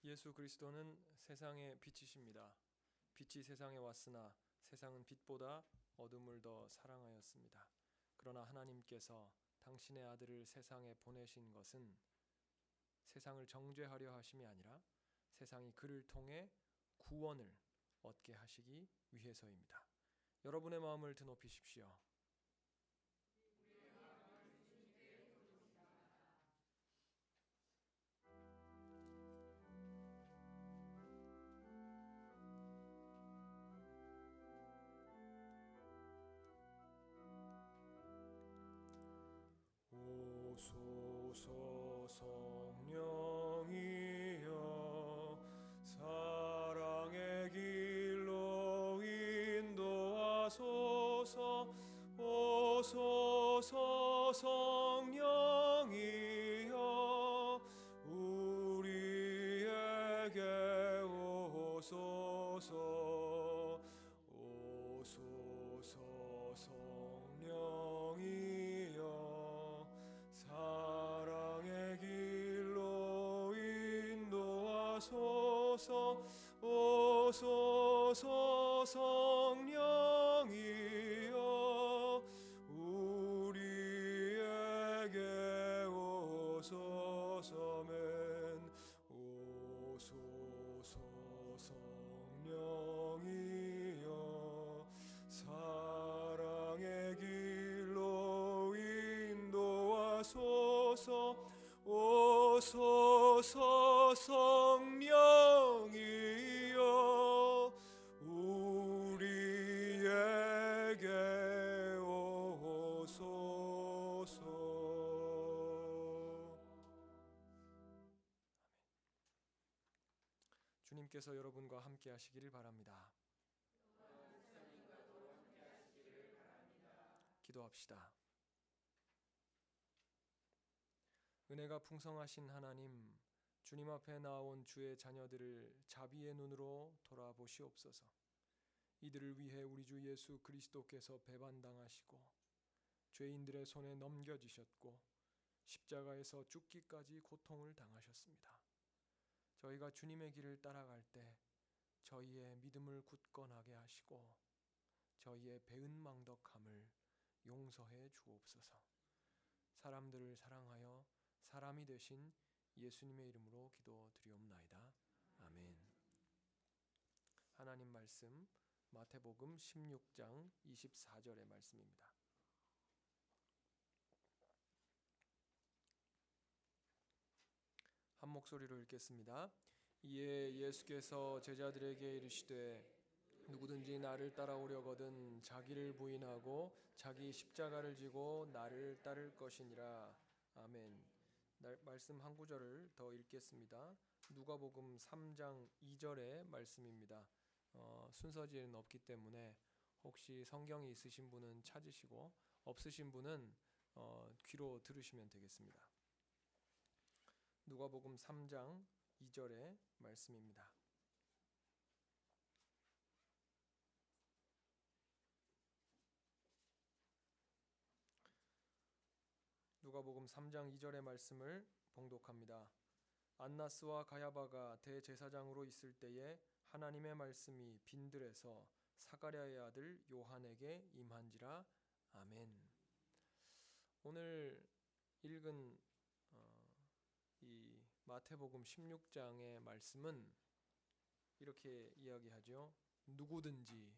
예수 그리스도는 세상의 빛이십니다. 빛이 세상에 왔으나 세상은 빛보다 어둠을 더 사랑하였습니다. 그러나 하나님께서 당신의 아들을 세상에 보내신 것은 세상을 정죄하려 하심이 아니라 세상이 그를 통해 구원을 얻게 하시기 위해서입니다. 여러분의 마음을 드높이십시오. 오소서 성령이여 사랑의 길로 인도하소서. 오소서 성령이여 우리에게 오소서. 오소서 성령이여 사랑의 길로 인도하소서. 오소서 성령이여 우리에게 오소서멘. 오소서 성령이여 사랑의 길로 인도하소서. 오소서 성령이여 우리에게 오소서. 주님께서 여러분과 함께 하시기를 바랍니다. 기도합시다. 은혜가 풍성하신 하나님, 주님 앞에 나온 주의 자녀들을 자비의 눈으로 돌아보시옵소서. 이들을 위해 우리 주 예수 그리스도께서 배반당하시고 죄인들의 손에 넘겨지셨고 십자가에서 죽기까지 고통을 당하셨습니다. 저희가 주님의 길을 따라갈 때 저희의 믿음을 굳건하게 하시고 저희의 배은망덕함을 용서해 주옵소서. 사람들을 사랑하여 사람이 되신 예수님의 이름으로 기도드리옵나이다. 아멘. 하나님 말씀 마태복음 16장 24절의 말씀입니다. 한 목소리로 읽겠습니다. 이에 예수께서 제자들에게 이르시되 누구든지 나를 따라오려거든 자기를 부인하고 자기 십자가를 지고 나를 따를 것이니라. 아멘. 말씀 한 구절을 더 읽겠습니다. 누가복음 3장 2절의 말씀입니다. 순서지에는 없기 때문에 혹시 성경이 있으신 분은 찾으시고 없으신 분은 귀로 들으시면 되겠습니다. 누가복음 3장 2절의 말씀입니다. 누가복음 3장 2절의 말씀을 봉독합니다. 안나스와 가야바가 대제사장으로 있을 때에 하나님의 말씀이 빈들에서 사가랴의 아들 요한에게 임한지라. 아멘. 오늘 읽은 이 마태복음 16장의 말씀은 이렇게 이야기하죠. 누구든지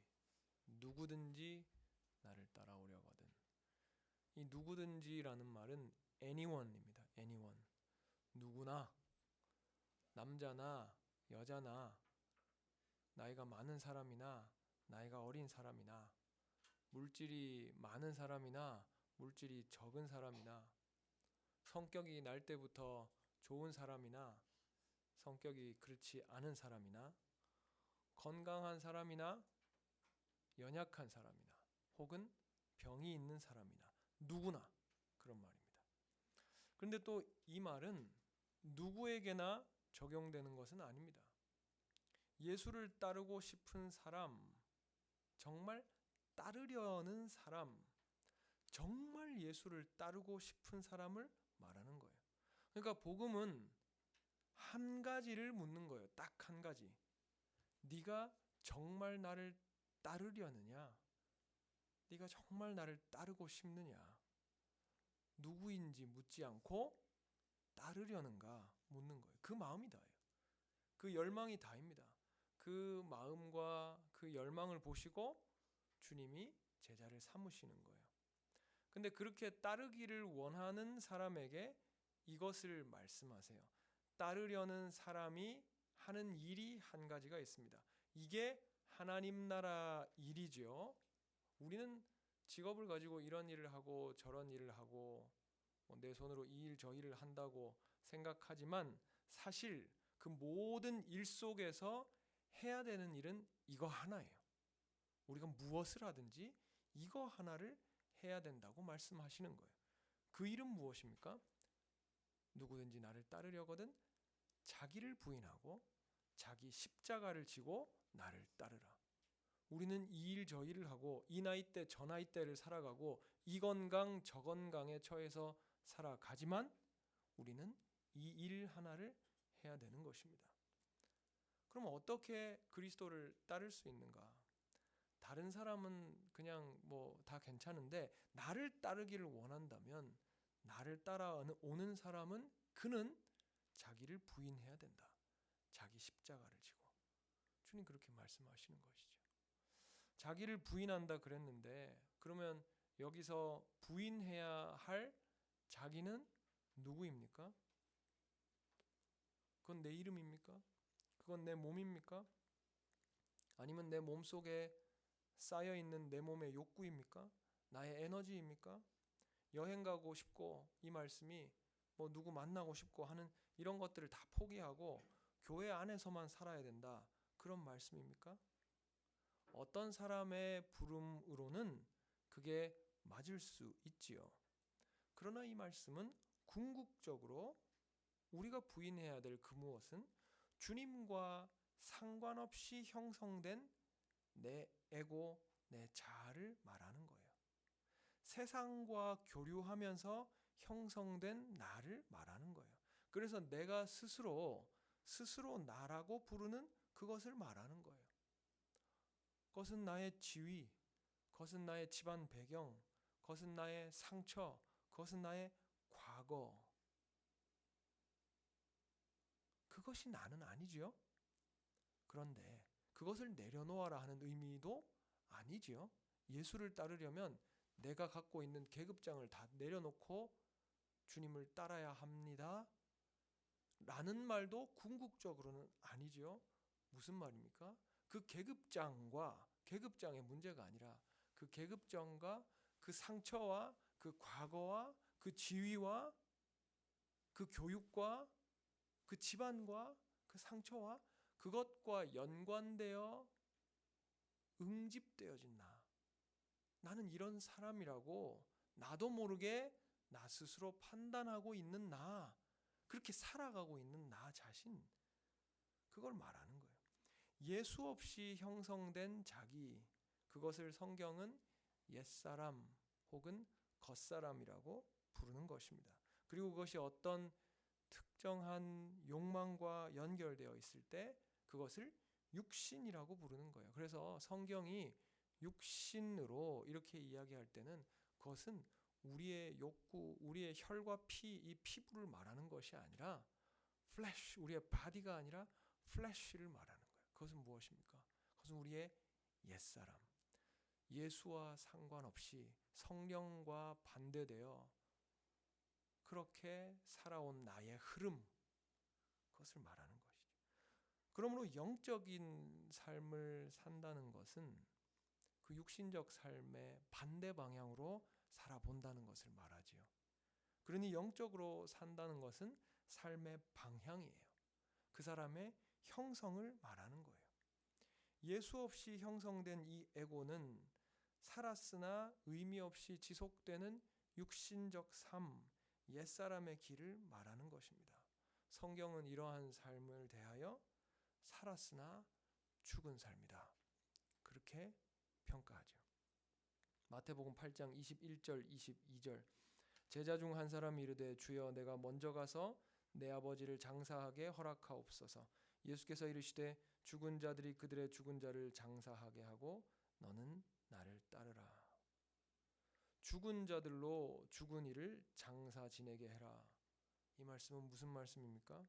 나를 따라오려거든. 이 누구든지라는 말은 anyone입니다. anyone. 누구나, 남자나 여자나, 나이가 많은 사람이나 나이가 어린 사람이나, 물질이 많은 사람이나 물질이 적은 사람이나, 성격이 날 때부터 좋은 사람이나 성격이 그렇지 않은 사람이나, 건강한 사람이나 연약한 사람이나 혹은 병이 있는 사람이나 누구나 그런 말입니다. 그런데 또 이 말은 누구에게나 적용되는 것은 아닙니다. 예수를 따르고 싶은 사람, 정말 따르려는 사람, 정말 예수를 따르고 싶은 사람을 말하는 거예요. 그러니까 복음은 한 가지를 묻는 거예요. 딱 한 가지. 네가 정말 나를 따르려느냐? 네가 정말 나를 따르고 싶느냐? 누구인지 묻지 않고 따르려는가 묻는 거예요. 그 마음이 다예요. 그 열망이 다입니다. 그 마음과 그 열망을 보시고 주님이 제자를 삼으시는 거예요. 근데 그렇게 따르기를 원하는 사람에게 이것을 말씀하세요. 따르려는 사람이 하는 일이 한 가지가 있습니다. 이게 하나님 나라 일이죠. 우리는 직업을 가지고 이런 일을 하고 저런 일을 하고 내 손으로 이 일 저 일을 한다고 생각하지만 사실 그 모든 일 속에서 해야 되는 일은 이거 하나예요. 우리가 무엇을 하든지 이거 하나를 해야 된다고 말씀하시는 거예요. 그 일은 무엇입니까? 누구든지 나를 따르려거든 자기를 부인하고 자기 십자가를 지고 나를 따르라. 우리는 이 일 저 일을 하고 이 나이 때 저 나이 때를 살아가고 이 건강 저 건강에 처해서 살아가지만 우리는 이 일 하나를 해야 되는 것입니다. 그럼 어떻게 그리스도를 따를 수 있는가? 다른 사람은 그냥 뭐 다 괜찮은데 나를 따르기를 원한다면 나를 따라오는 사람은 그는 자기를 부인해야 된다. 자기 십자가를 지고. 주님 그렇게 말씀하시는 것이죠. 자기를 부인한다 그랬는데 그러면 여기서 부인해야 할 자기는 누구입니까? 그건 내 이름입니까? 그건 내 몸입니까? 아니면 내 몸속에 쌓여있는 내 몸의 욕구입니까? 나의 에너지입니까? 여행 가고 싶고 이 말씀이 뭐 누구 만나고 싶고 하는 이런 것들을 다 포기하고 교회 안에서만 살아야 된다. 그런 말씀입니까? 어떤 사람의 부름으로는 그게 맞을 수 있지요. 그러나 이 말씀은 궁극적으로 우리가 부인해야 될 그 무엇은 주님과 상관없이 형성된 내 에고, 내 자아를 말하는 거예요. 세상과 교류하면서 형성된 나를 말하는 거예요. 그래서 내가 스스로 나라고 부르는 그것을 말하는 거예요. 그것은 나의 지위, 그것은 나의 집안 배경, 그것은 나의 상처, 그것은 나의 과거. 그것이 나는 아니지요. 그런데 그것을 내려놓아라 하는 의미도 아니지요. 예수를 따르려면 내가 갖고 있는 계급장을 다 내려놓고 주님을 따라야 합니다. 라는 말도 궁극적으로는 아니지요. 무슨 말입니까? 그 계급장의 문제가 아니라 그 계급장과 그 상처와 그 과거와 그 지위와 그 교육과 그 집안과 그 상처와 그것과 연관되어 응집되어진 나. 나는 이런 사람이라고 나도 모르게 나 스스로 판단하고 있는 나. 그렇게 살아가고 있는 나 자신. 그걸 말하는 거예요. 예수 없이 형성된 자기. 그것을 성경은 옛사람 혹은 겉사람이라고 부르는 것입니다. 그리고 그것이 어떤 특정한 욕망과 연결되어 있을 때 그것을 육신이라고 부르는 거예요. 그래서 성경이 육신으로 이렇게 이야기할 때는 그것은 우리의 욕구, 우리의 혈과 피, 이 피부를 말하는 것이 아니라 플래시, 우리의 바디가 아니라 플래시를 말하는 거예요. 그것은 무엇입니까? 그것은 우리의 옛사람. 예수와 상관없이 성령과 반대되어 그렇게 살아온 나의 흐름, 그것을 말하는 것이죠. 그러므로 영적인 삶을 산다는 것은 그 육신적 삶의 반대 방향으로 살아본다는 것을 말하지요. 그러니 영적으로 산다는 것은 삶의 방향이에요. 그 사람의 형성을 말하는 거예요. 예수 없이 형성된 이 에고는 살았으나 의미 없이 지속되는 육신적 삶, 옛사람의 길을 말하는 것입니다. 성경은 이러한 삶을 대하여 살았으나 죽은 삶이다. 그렇게 평가하죠. 마태복음 8장 21절 22절 제자 중 한 사람이 이르되 주여 내가 먼저 가서 내 아버지를 장사하게 허락하옵소서. 예수께서 이르시되 죽은 자들이 그들의 죽은 자를 장사하게 하고 너는 나를 따르라. 죽은 자들로 죽은 이를 장사 지내게 해라. 이 말씀은 무슨 말씀입니까?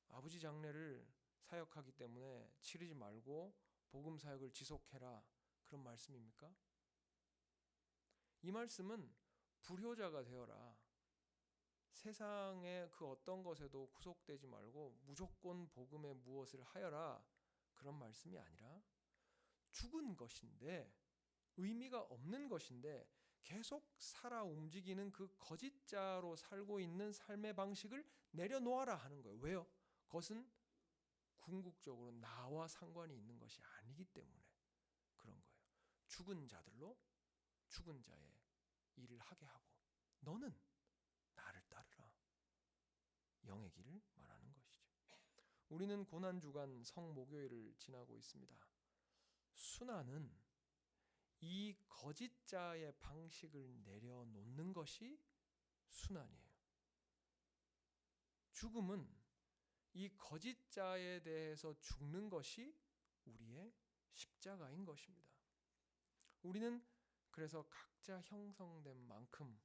아버지 장례를 사역하기 때문에 치르지 말고 복음 사역을 지속해라. 그런 말씀입니까? 이 말씀은 불효자가 되어라. 세상의 그 어떤 것에도 구속되지 말고 무조건 복음에 무엇을 하여라. 그런 말씀이 아니라 죽은 것인데 의미가 없는 것인데 계속 살아 움직이는 그 거짓자로 살고 있는 삶의 방식을 내려놓아라 하는 거예요. 왜요? 그것은 궁극적으로 나와 상관이 있는 것이 아니기 때문에 그런 거예요. 죽은 자들로 죽은 자의 일을 하게 하고 너는 나를 따르라. 영의 길을 말하는 것이죠. 우리는 고난주간 성목요일을 지나고 있습니다. 순환은 이 거짓자의 방식을 내려놓는 것이 순환이에요. 죽음은 이 거짓자에 대해서 죽는 것이 우리의 십자가인 것입니다. 우리는 그래서 각자 형성된 만큼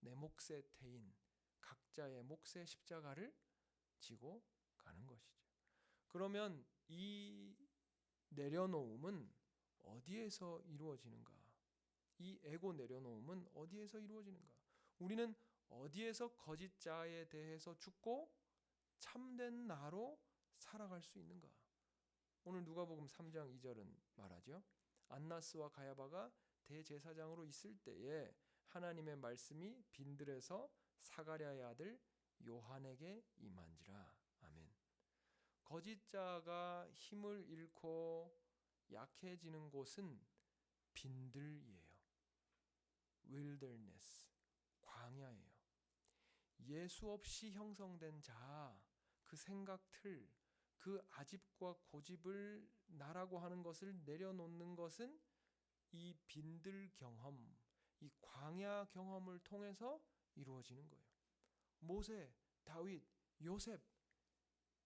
내 몫의 태인, 각자의 몫의 십자가를 지고 가는 것이죠. 그러면 이 내려놓음은 어디에서 이루어지는가? 이 에고 내려놓음은 어디에서 이루어지는가? 우리는 어디에서 거짓자에 대해서 죽고 참된 나로 살아갈 수 있는가? 오늘 누가복음 3장 2절은 말하죠. 안나스와 가야바가 대제사장으로 있을 때에 하나님의 말씀이 빈들에서 사가랴의 아들 요한에게 임한지라. 아멘. 거짓자가 힘을 잃고 약해지는 곳은 빈들이에요. wilderness, 광야예요. 예수 없이 형성된 자, 그 생각틀, 그 아집과 고집을 나라고 하는 것을 내려놓는 것은 이 빈들 경험, 이 광야 경험을 통해서 이루어지는 거예요. 모세, 다윗, 요셉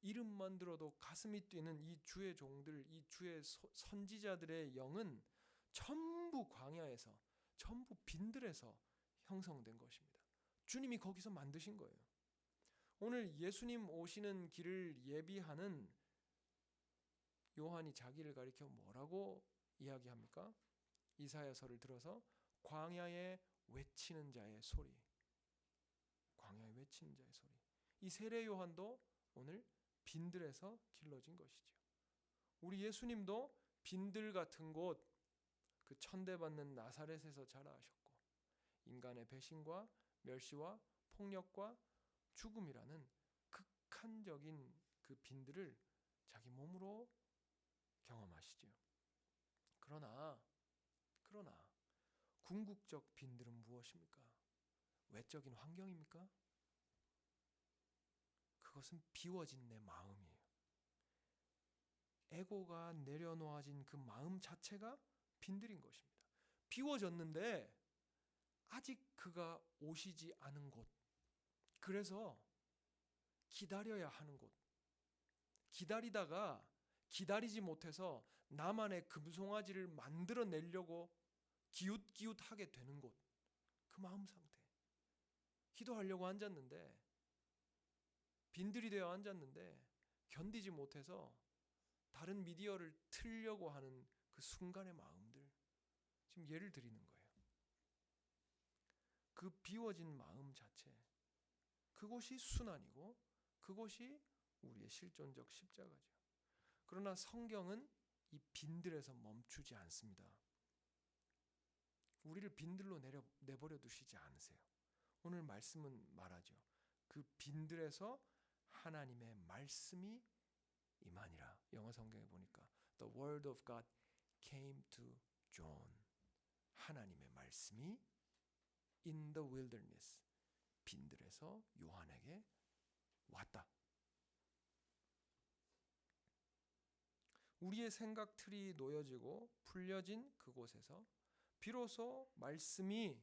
이름만 들어도 가슴이 뛰는 이 주의 종들, 이 주의 선지자들의 영은 전부 광야에서, 전부 빈들에서 형성된 것입니다. 주님이 거기서 만드신 거예요. 오늘 예수님 오시는 길을 예비하는 요한이 자기를 가리켜 뭐라고 이야기합니까? 이사야서를 들어서 광야에 외치는 자의 소리, 광야에 외치는 자의 소리. 이 세례 요한도 오늘 빈들에서 길러진 것이죠. 우리 예수님도 빈들 같은 곳, 그 천대받는 나사렛에서 자라셨고 인간의 배신과 멸시와 폭력과 죽음이라는 극한적인 그 빈들을 자기 몸으로 경험하시죠. 그러나 궁극적 빈들은 무엇입니까? 외적인 환경입니까? 그것은 비워진 내 마음이에요. 에고가 내려놓아진 그 마음 자체가 빈들인 것입니다. 비워졌는데 아직 그가 오시지 않은 곳, 그래서 기다려야 하는 곳, 기다리다가 기다리지 못해서 나만의 금송아지를 만들어내려고 기웃기웃하게 되는 곳, 그 마음 상태. 기도하려고 앉았는데, 빈들이 되어 앉았는데 견디지 못해서 다른 미디어를 틀려고 하는 그 순간의 마음들, 지금 예를 드리는 거예요. 그 비워진 마음 자체, 그곳이 순환이고 그곳이 우리의 실존적 십자가죠. 그러나 성경은 이 빈들에서 멈추지 않습니다. 우리를 빈들로 내버려 두시지 않으세요. 오늘 말씀은 말하죠. 그 빈들에서 하나님의 말씀이 임하니라. 영어 성경에 보니까 The word of God came to John. 하나님의 말씀이 in the wilderness, 빈들에서 요한에게 왔다. 우리의 생각 틀이 놓여지고 풀려진 그곳에서 비로소 말씀이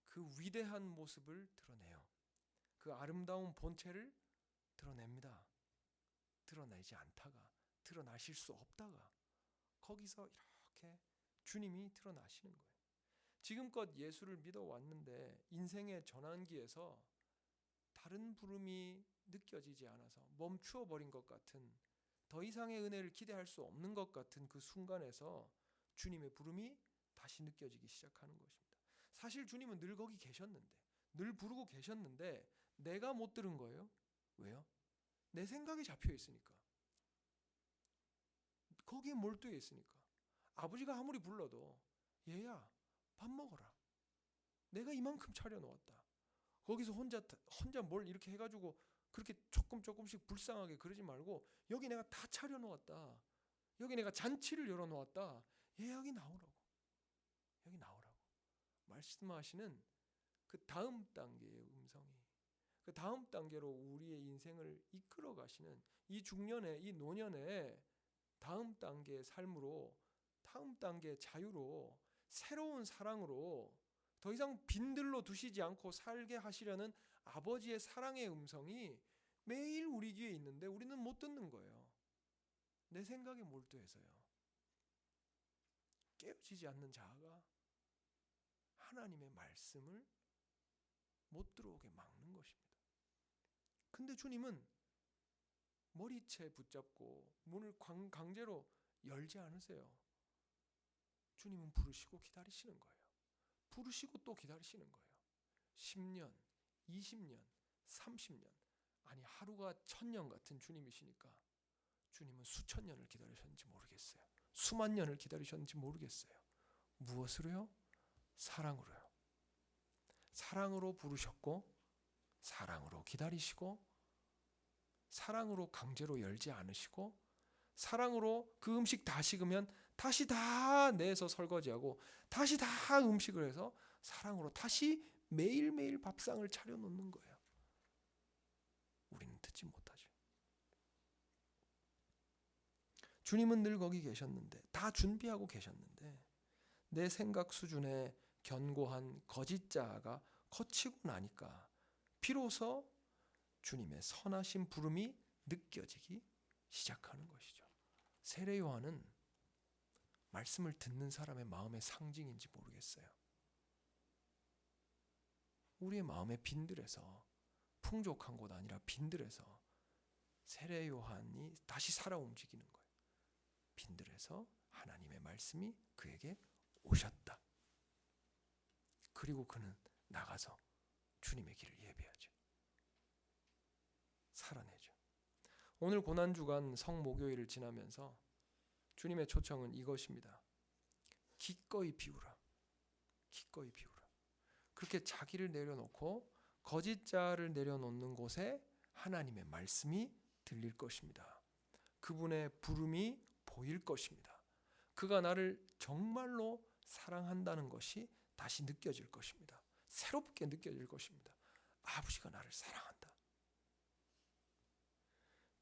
그 위대한 모습을 드러내요. 그 아름다운 본체를 드러냅니다. 드러내지 않다가, 드러나실 수 없다가, 거기서 이렇게 주님이 드러나시는 거예요. 지금껏 예수를 믿어왔는데 인생의 전환기에서 다른 부름이 느껴지지 않아서 멈추어 버린 것 같은, 더 이상의 은혜를 기대할 수 없는 것 같은 그 순간에서 주님의 부름이 다시 느껴지기 시작하는 것입니다. 사실 주님은 늘 거기 계셨는데, 늘 부르고 계셨는데 내가 못 들은 거예요. 왜요? 내 생각이 잡혀 있으니까, 거기에 몰두해 있으니까. 아버지가 아무리 불러도 얘야 밥 먹어라, 내가 이만큼 차려놓았다, 거기서 혼자 뭘 이렇게 해가지고 그렇게 조금씩 불쌍하게 그러지 말고, 여기 내가 다 차려놓았다, 여기 내가 잔치를 열어놓았다, 얘 여기 나오라고, 여기 나오라고 말씀하시는 그 다음 단계의 음성이, 그 다음 단계로 우리의 인생을 이끌어 가시는 이 중년의, 이 노년의 다음 단계의 삶으로, 다음 단계의 자유로, 새로운 사랑으로 더 이상 빈들로 두시지 않고 살게 하시려는 아버지의 사랑의 음성이 매일 우리 귀에 있는데 우리는 못 듣는 거예요. 내 생각에 몰두해서요. 깨어지지 않는 자아가 하나님의 말씀을 못 들어오게 막는 것입니다. 근데 주님은 머리채 붙잡고 문을 강제로 열지 않으세요. 주님은 부르시고 기다리시는 거예요. 부르시고 또 기다리시는 거예요. 10년, 20년, 30년, 아니 하루가 1000년 같은 주님이시니까 주님은 수천 년을 기다리셨는지 모르겠어요. 수만 년을 기다리셨는지 모르겠어요. 무엇으로요? 사랑으로요. 사랑으로 부르셨고, 사랑으로 기다리시고, 사랑으로 강제로 열지 않으시고, 사랑으로 그 음식 다 식으면 다시 다 내서 설거지하고, 다시 다 음식을 해서 사랑으로 다시 매일매일 밥상을 차려놓는 거예요. 우리는 듣지 못하죠. 주님은 늘 거기 계셨는데, 다 준비하고 계셨는데, 내 생각 수준의 견고한 거짓 자아가 거치고 나니까 비로소 주님의 선하신 부름이 느껴지기 시작하는 것이죠. 세례 요한은 말씀을 듣는 사람의 마음의 상징인지 모르겠어요. 우리의 마음의 빈들에서, 풍족한 곳 아니라 빈들에서 세례 요한이 다시 살아 움직이는 거예요. 빈들에서 하나님의 말씀이 그에게 오셨다. 그리고 그는 나가서 주님의 길을 예배하죠. 살아내죠. 오늘 고난주간 성목요일을 지나면서 주님의 초청은 이것입니다. 기꺼이 비우라. 기꺼이 비우라. 그렇게 자기를 내려놓고 거짓 자를 내려놓는 곳에 하나님의 말씀이 들릴 것입니다. 그분의 부름이 보일 것입니다. 그가 나를 정말로 사랑한다는 것이 다시 느껴질 것입니다. 새롭게 느껴질 것입니다. 아버지가 나를 사랑한다.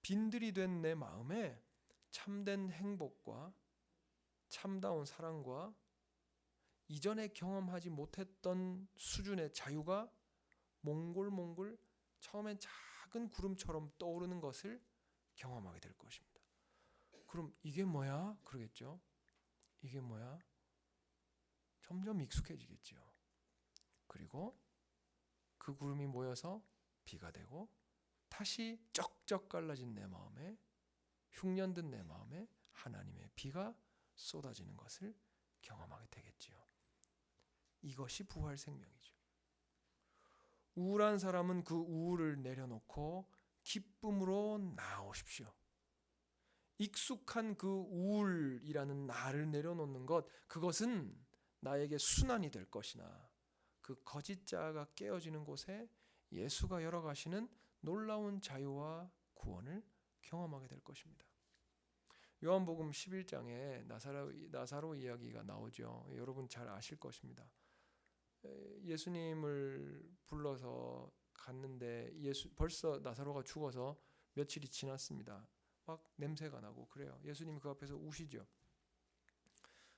빈들이 된 내 마음에 참된 행복과 참다운 사랑과 이전에 경험하지 못했던 수준의 자유가 몽골몽골 처음엔 작은 구름처럼 떠오르는 것을 경험하게 될 것입니다. 그럼 이게 뭐야? 그러겠죠. 이게 뭐야? 점점 익숙해지겠죠. 그리고 그 구름이 모여서 비가 되고 다시 쩍쩍 갈라진 내 마음에, 흉년든 내 마음에 하나님의 비가 쏟아지는 것을 경험하게 되겠지요. 이것이 부활 생명이죠. 우울한 사람은 그 우울을 내려놓고 기쁨으로 나아오십시오. 익숙한 그 우울이라는 나를 내려놓는 것, 그것은 나에게 순환이 될 것이나 그 거짓 자아가 깨어지는 곳에 예수가 열어가시는 놀라운 자유와 구원을 경험하게 될 것입니다. 요한복음 11장에 나사로 이야기가 나오죠. 여러분 잘 아실 것입니다. 예수님을 불러서 갔는데 벌써 나사로가 죽어서 며칠이 지났습니다. 막 냄새가 나고 그래요. 예수님이 그 앞에서 우시죠.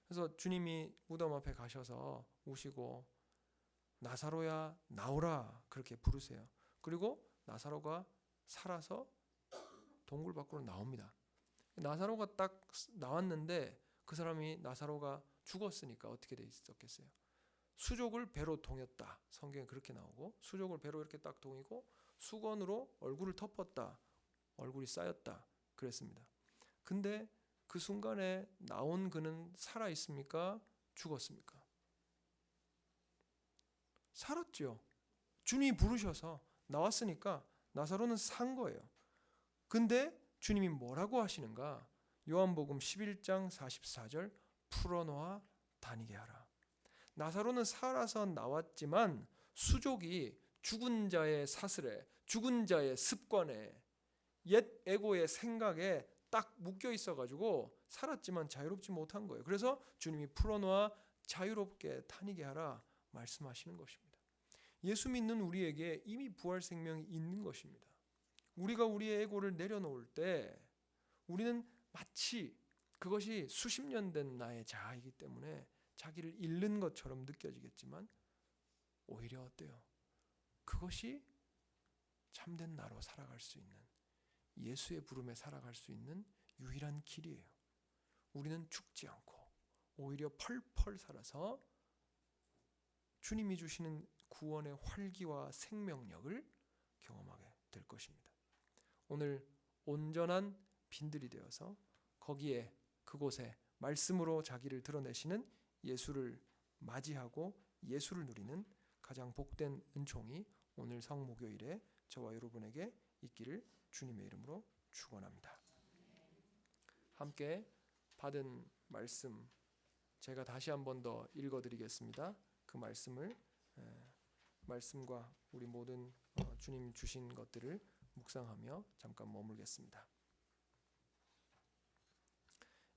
그래서 주님이 무덤 앞에 가셔서 우시고 나사로야 나오라 그렇게 부르세요. 그리고 나사로가 살아서 동굴 밖으로 나옵니다. 나사로가 딱 나왔는데 그 사람이 나사로가 죽었으니까 어떻게 돼 있었겠어요? 수족을 배로 동였다. 성경에 그렇게 나오고 수족을 배로 이렇게 딱 동이고 수건으로 얼굴을 덮었다. 얼굴이 쌓였다. 그랬습니다. 근데 그 순간에 나온 그는 살아 있습니까? 죽었습니까? 살았죠. 주님이 부르셔서 나왔으니까 나사로는 산 거예요. 근데 주님이 뭐라고 하시는가? 요한복음 11장 44절 풀어놓아 다니게 하라. 나사로는 살아서 나왔지만 수족이 죽은 자의 사슬에, 죽은 자의 습관에, 옛 에고의 생각에 딱 묶여 있어가지고 살았지만 자유롭지 못한 거예요. 그래서 주님이 풀어놓아 자유롭게 다니게 하라 말씀하시는 것입니다. 예수 믿는 우리에게 이미 부활 생명이 있는 것입니다. 우리가 우리의 에고를 내려놓을 때 우리는 마치 그것이 수십 년 된 나의 자아이기 때문에 자기를 잃는 것처럼 느껴지겠지만 오히려 어때요? 그것이 참된 나로 살아갈 수 있는, 예수의 부름에 살아갈 수 있는 유일한 길이에요. 우리는 죽지 않고 오히려 펄펄 살아서 주님이 주시는 구원의 활기와 생명력을 경험하게 될 것입니다. 오늘 온전한 빈들이 되어서 거기에 그곳에 말씀으로 자기를 드러내시는 예수를 맞이하고 예수를 누리는 가장 복된 은총이 오늘 성목요일에 저와 여러분에게 있기를 주님의 이름으로 축원합니다. 함께 받은 말씀 제가 다시 한 번 더 읽어드리겠습니다. 그 말씀과 우리 모든 주님 주신 것들을 묵상하며 잠깐 머물겠습니다.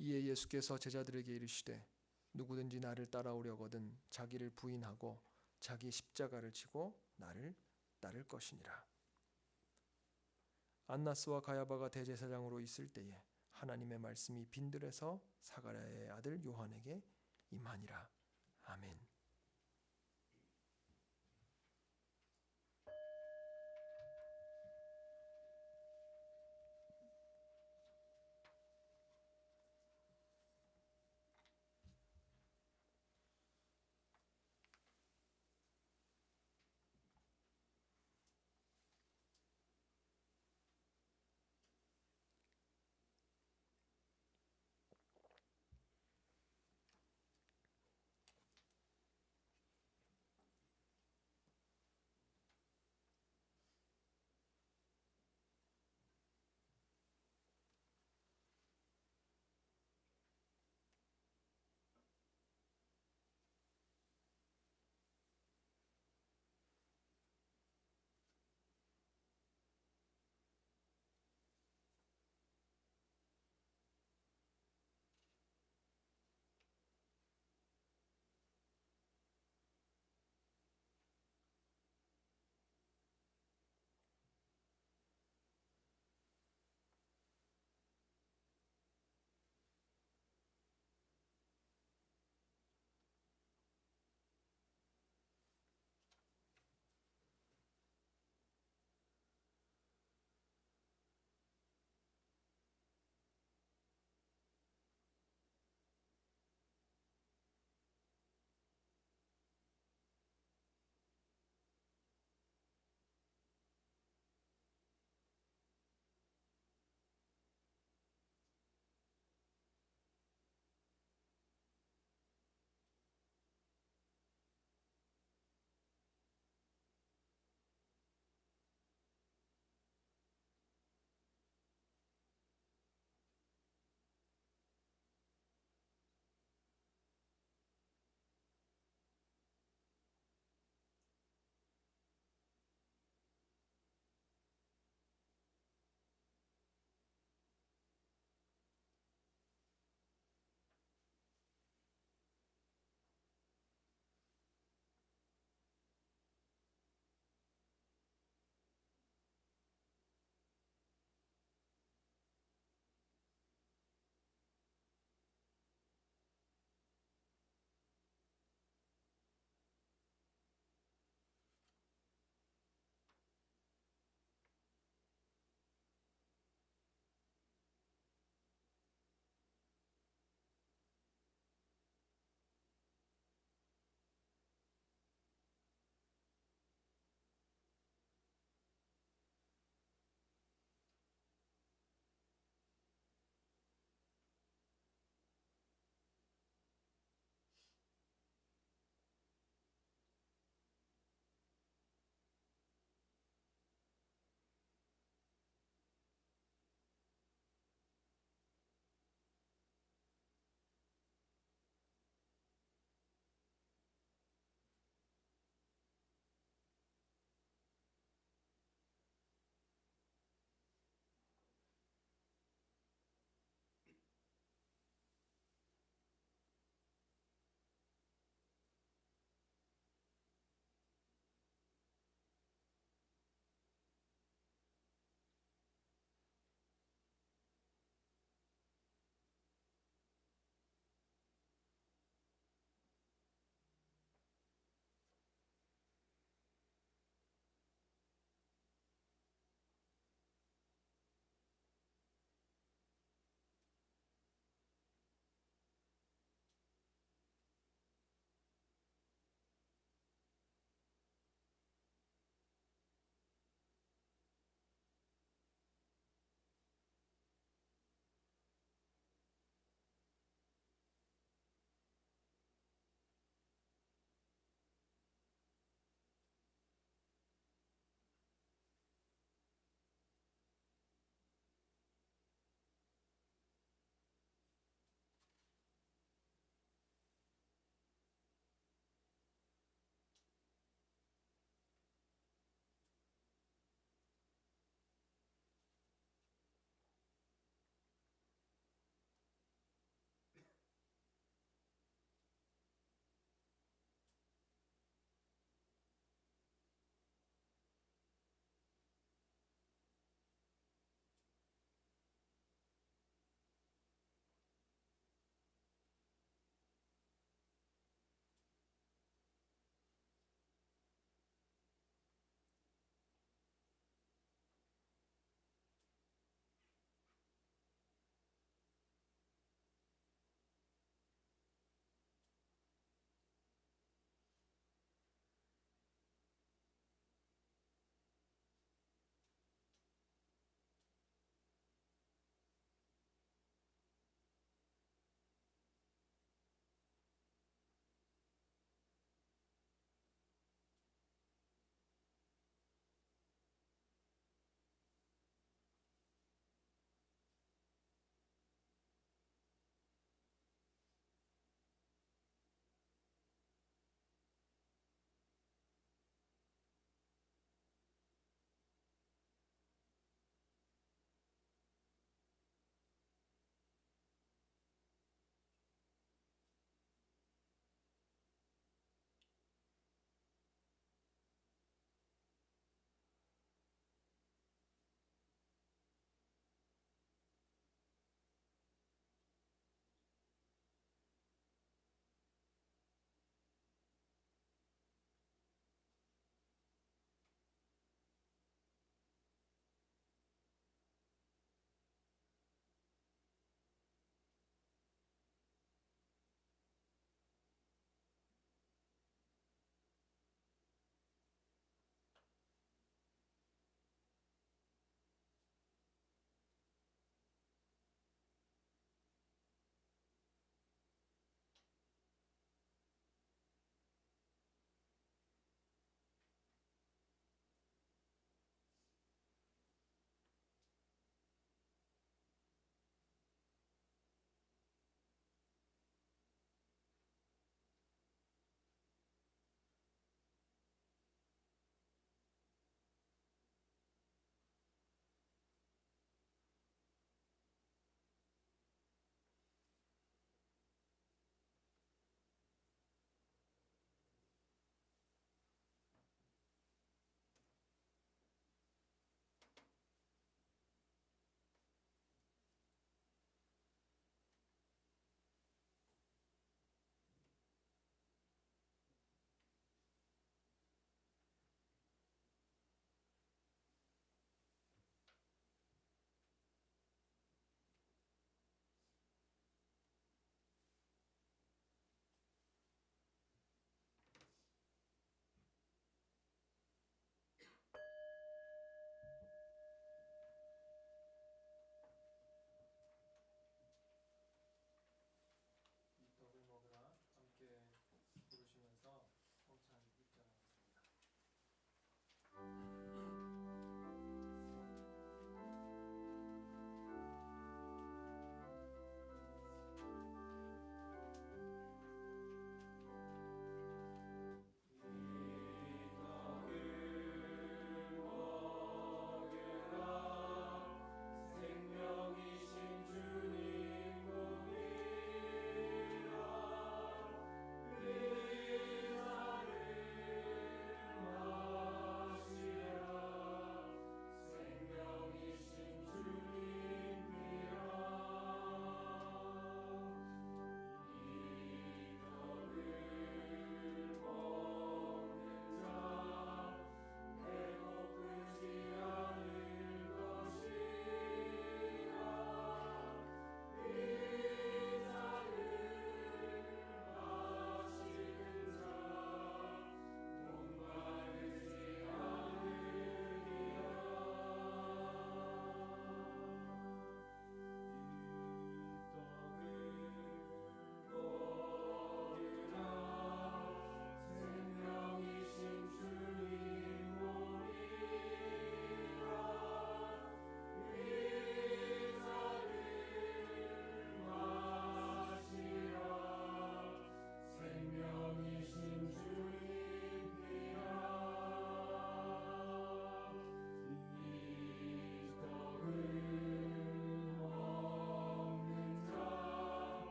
이에 예수께서 제자들에게 이르시되 누구든지 나를 따라오려거든 자기를 부인하고 자기 십자가를 지고 나를 따를 것이니라. 안나스와 가야바가 대제사장으로 있을 때에 하나님의 말씀이 빈들에서 사가랴의 아들 요한에게 임하니라. 아멘.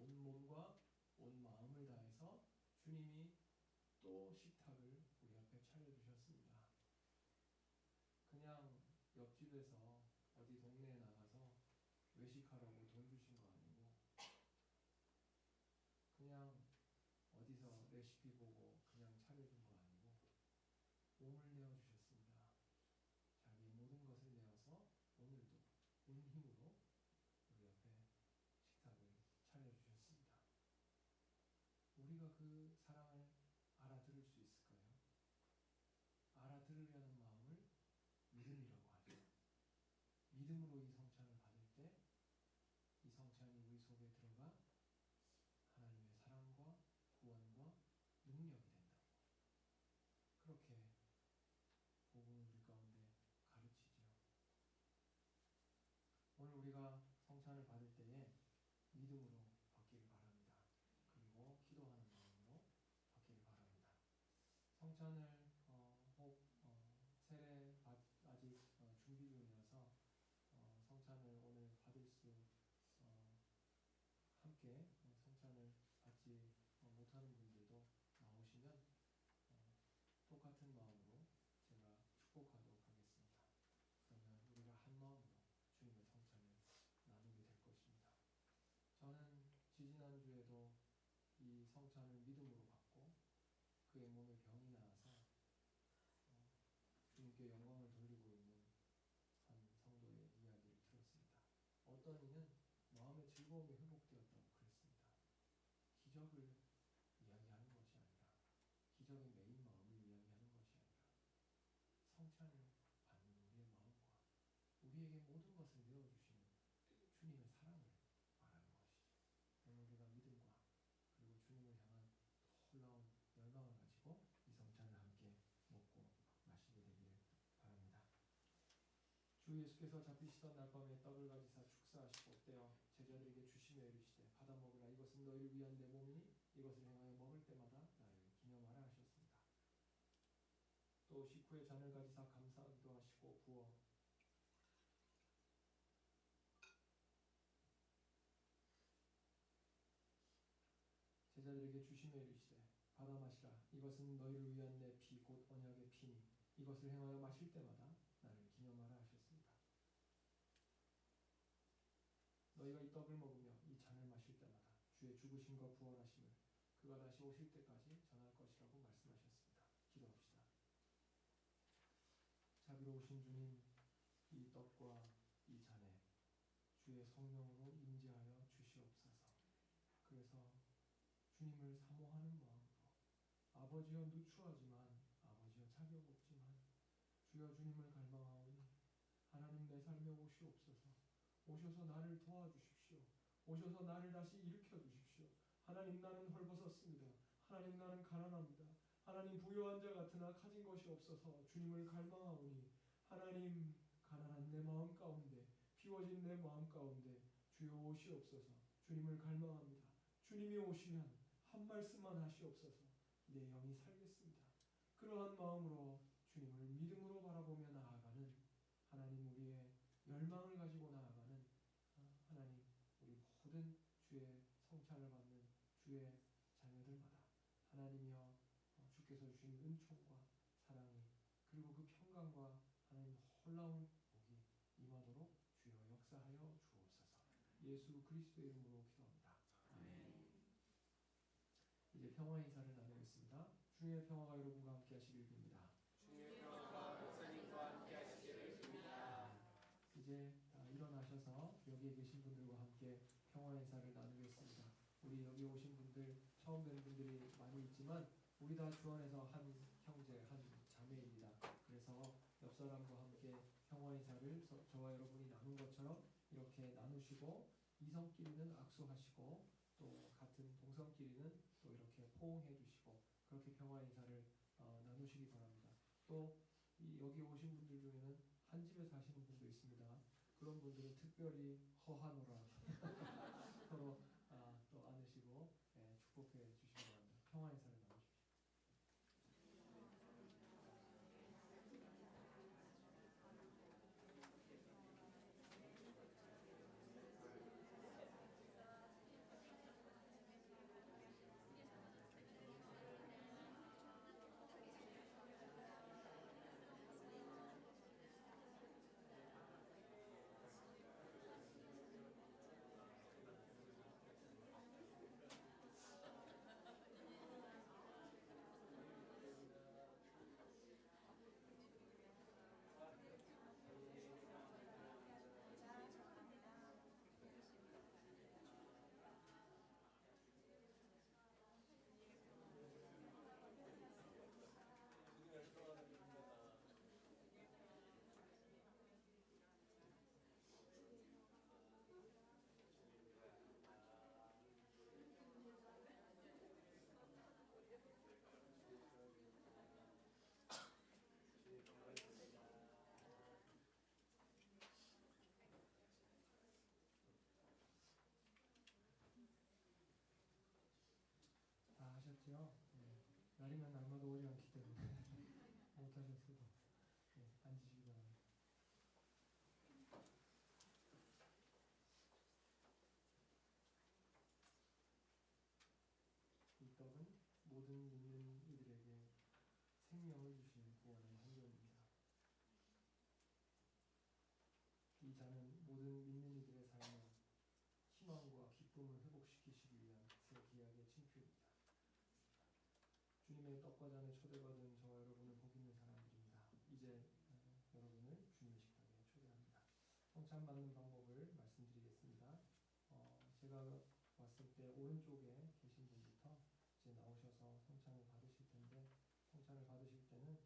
온 몸과 온 마음을 다해서 주님이 또 식탁을 우리 앞에 차려주셨습니다. 그냥 옆집에서 어디 동네에 나가서 외식하라고 돈 주신 거 아니고, 그냥 어디서 레시피 보고 그냥 차려준 거 아니고 몸을 내어주셨습니다. 자기의 모든 것을 내어서 오늘도 온 힘으로 우리 앞에 식탁을 차려주셨습니다. 우리가 그 사랑을 알아들을 수 있을까요? 알아들으려는 마음을 믿음이라고 하죠. 믿음으로 이 성찬을 받을 때 이 성찬이 우리 속에 들어가 하나님의 사랑과 구원과 능력이 된다고, 그렇게 복음은 우리 가운데 가르치죠. 오늘 우리가 성찬을 받을 때에 믿음으로 받기를 바랍니다. 그리고 기도하는 마음으로 받기를 바랍니다. 성찬을 세례 아직 준비 중이어서 성찬을 오늘 받을 수 함께 성찬을 받지 못하는 분들도 나오시면 똑같은 마음으로 제가 축복하도록 하겠습니다. 그러면 우리가 한 마음으로 주님의 성찬을 나누게 될 것입니다. 저는 지지난주에도 이 성찬을 믿음으로 받고 그의 몸에 병이 나아서 주님께 영광을 돌리고 있는 한 성도의 이야기를 들었습니다. 어떤 이는 마음의 즐거움이 회복되었다고 그랬습니다. 기적을 이야기하는 것이 아니라, 기적의 메인 마음을 이야기하는 것이 아니라 성찬을 받는 우리의 마음과 우리에게 모든 것을 내어주시는 주님의 사랑을 말하는 것이죠. 오늘 우리가 믿음과 그리고 주님을 향한 놀라운 열망을 가지고 이 성찬을 함께 먹고 마시게 되기를 바랍니다. 주 예수께서 잡히시던 날 밤에 떡을 가지사 축사하시고 떼어 제자들에게 주시며 이르시되 받아 먹으라. 이것은 너희를 위한 내 몸이니 이것을 행하여 먹을 때마다 나를 기념하라 하셨습니다. 또 식후에 잔을 가지사 감사하기도 하시고 부어 제자들에게 주시며 이르시되 받아 마시라. 이것은 너희를 위한 내 피 곧 언약의 피니 이것을 행하여 마실 때마다 나를 기념하라 하셨습니다. 너희가 이 떡을 먹으며 이 잔을 마실 때마다 주의 죽으심과 부활하심을 그가 다시 오실 때까지 전할 것이라고 말씀하셨습니다. 기도합시다. 자비로우신 주님, 이 떡과 이 잔에 주의 성령으로 임재하여 주시옵소서. 그래서 주님을 사모하는 마음으로, 아버지여 누추하지만 아버지여 자격 없지만 주여 주님을 갈망하오니 하나님 내 삶에 오시옵소서. 오셔서 나를 도와주십시오. 오셔서 나를 다시 일으켜 주십시오. 하나님, 나는 헐벗었습니다. 하나님, 나는 가난합니다. 하나님, 부유한 자 같으나 가진 것이 없어서 주님을 갈망하오니 하나님, 가난한 내 마음 가운데, 비워진 내 마음 가운데 주여 오시옵소서. 주님을 갈망합니다. 주님이 오시면 한 말씀만 하시옵소서. 내 영이 살겠습니다. 그러한 마음으로 주님을 믿음으로 바라보며 나아가는 하나님, 우리의 열망을 가지고 나아가는 하나님, 우리 모든 주의 성찬을 받는 주의 자녀들마다 하나님이여 주께서 주신 은총과 사랑이 그리고 그 평강과 하나님 놀라운 복이 임하도록 주여 역사하여 주옵소서. 예수 그리스도의 이름으로 기도합니다. 아멘. 이제 평화 인사를 나누겠습니다. 주님의 평화가 여러분과 함께 하시길 빕니다. 주님의 평화가 목사님과 함께 하시기를 빕니다. 이제 일어나셔서 여기에 계신 분들과 함께 평화 인사를 나누겠습니다. 우리 여기 오신 분들, 처음 뵌 분들이 많이 있지만 우리 다 주 안에서 한 형제, 한 자매입니다. 그래서 옆 사람과 함께 평화 인사를 저와 여러분이 나눈 것처럼 이렇게 나누시고, 이성끼리는 악수하시고 또 같은 동성끼리는 또 이렇게 포옹해 주시고 그렇게 평화 인사를 나누시기 바랍니다. 또 여기 오신 분들 중에는 한 집에 사시는 분도 있습니다. 그런 분들은 특별히 허하노라 서로 또 안으시고 축복해 주시기 바랍니다. 평화 인사를 나누십시오. 날이면 날마다 오지 않기 때문에 못하셨어도 앉으시기 바랍니다. 이 떡은 모든 믿는 이들에게 생명을 주시는 구원의 한정입니다. 이 잔은 모든 믿는 이들의 삶에 희망과 기쁨을 회복시키시기 위한 새 기약의 징표입니다. 주님의 떡과 잔에 초대받은 저와 여러분은 복 있는 사람들입니다. 이제 여러분을 주님의 식탁에 초대합니다. 성찬 받는 방법을 말씀드리겠습니다. 제가 왔을 때 오른쪽에 계신 분부터 이제 나오셔서 성찬을 받으실 텐데, 성찬을 받으실 때는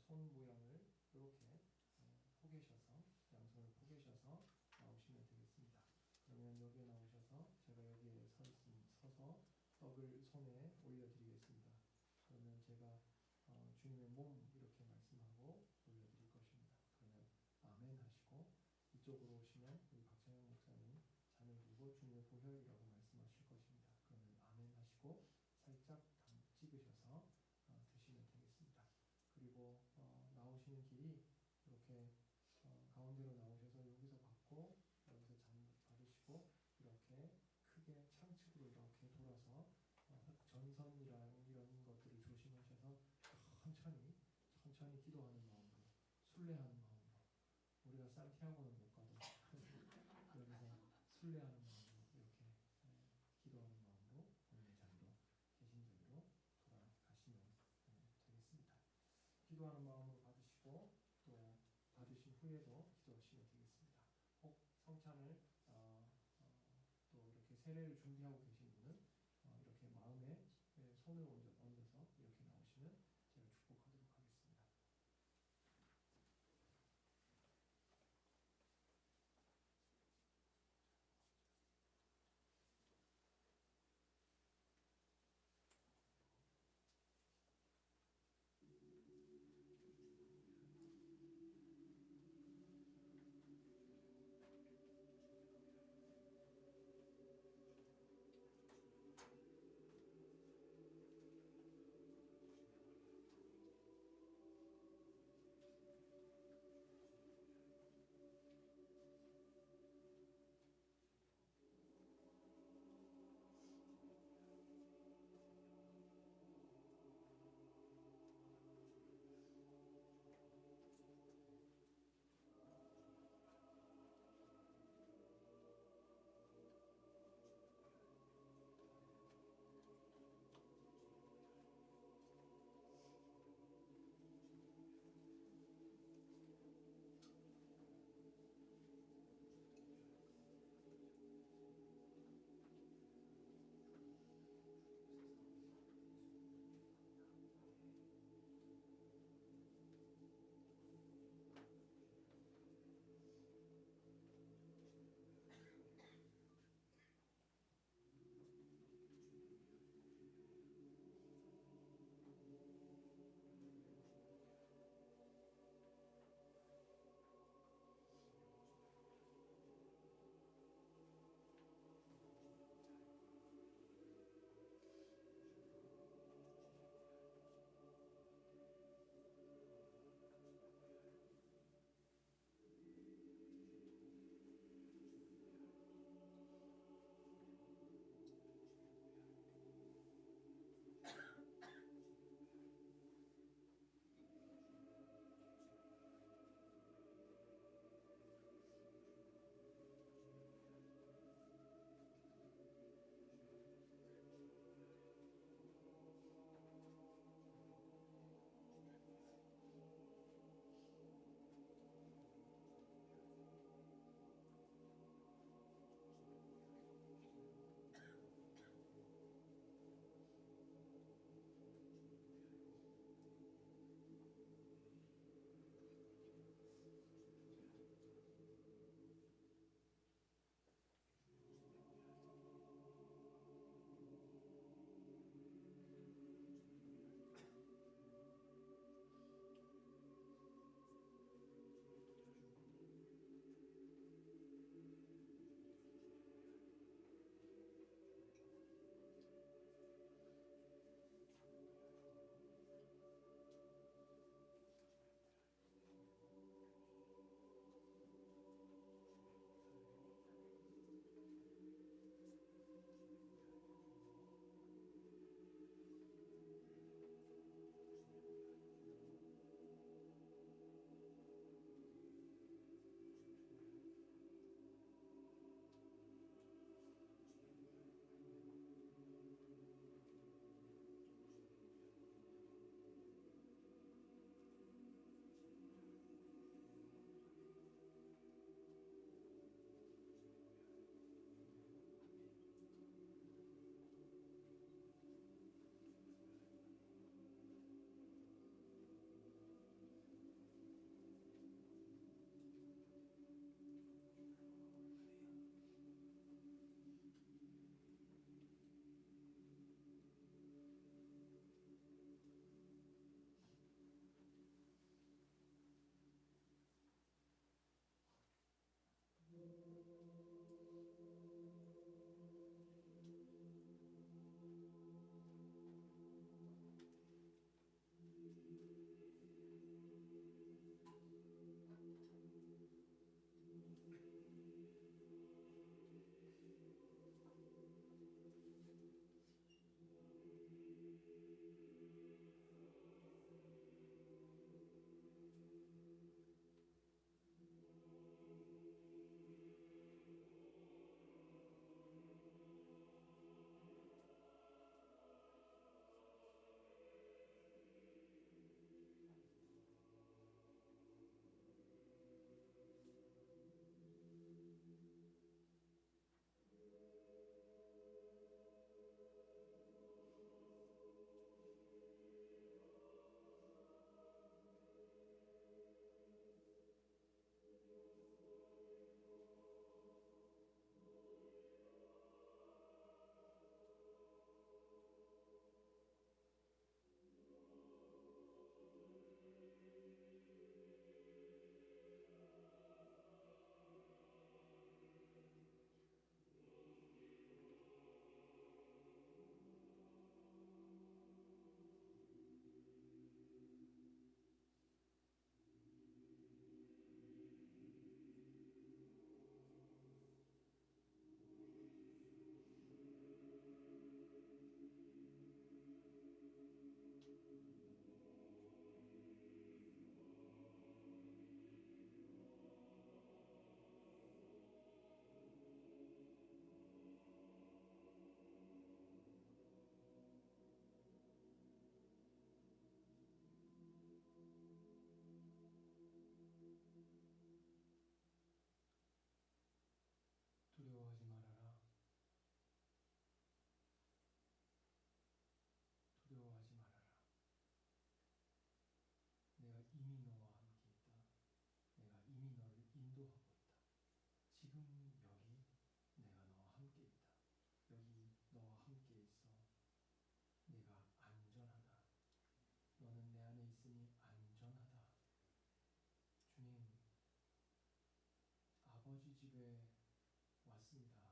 손 모양을 이렇게 포개셔서, 양손을 포개셔서 나오시면 되겠습니다. 그러면 여기에 나오셔서 제가 여기에 서서 떡을 손에 올려드리겠습니다. 그러면 제가 주님의 몸 이렇게 말씀하고 올려드릴 것입니다. 그러면 아멘 하시고, 이쪽으로 오시면 우리 박찬영 목사님 잔을 들고 주님의 보혈이라고 말씀하실 것입니다. 그러면 아멘 하시고 살짝 찍으셔서 드시면 되겠습니다. 그리고 나오시는 길이 이렇게 가운데로 나오셔서 여기서 받고 여기서 잔 받으시고 이렇게 크게 창측으로 이렇게 돌아서 전선이랑 이런 것들을 조심하셔서 천천히 기도하는 마음으로, 순례하는 마음으로, 우리가 산티아고는 못 가도 여기서 순례하는 마음으로 이렇게 기도하는 마음으로 본인의 자리로, 계신 자리로 돌아가시면 되겠습니다. 기도하는 마음으로 받으시고 또 받으신 후에도 기도하시면 되겠습니다. 혹 성찬을 또 이렇게 세례를 준비하고 계신 분은 이렇게 마음에 손을 얹어서 이렇게 나오시면 제가 축복하도록 하겠습니다. 집에 왔습니다.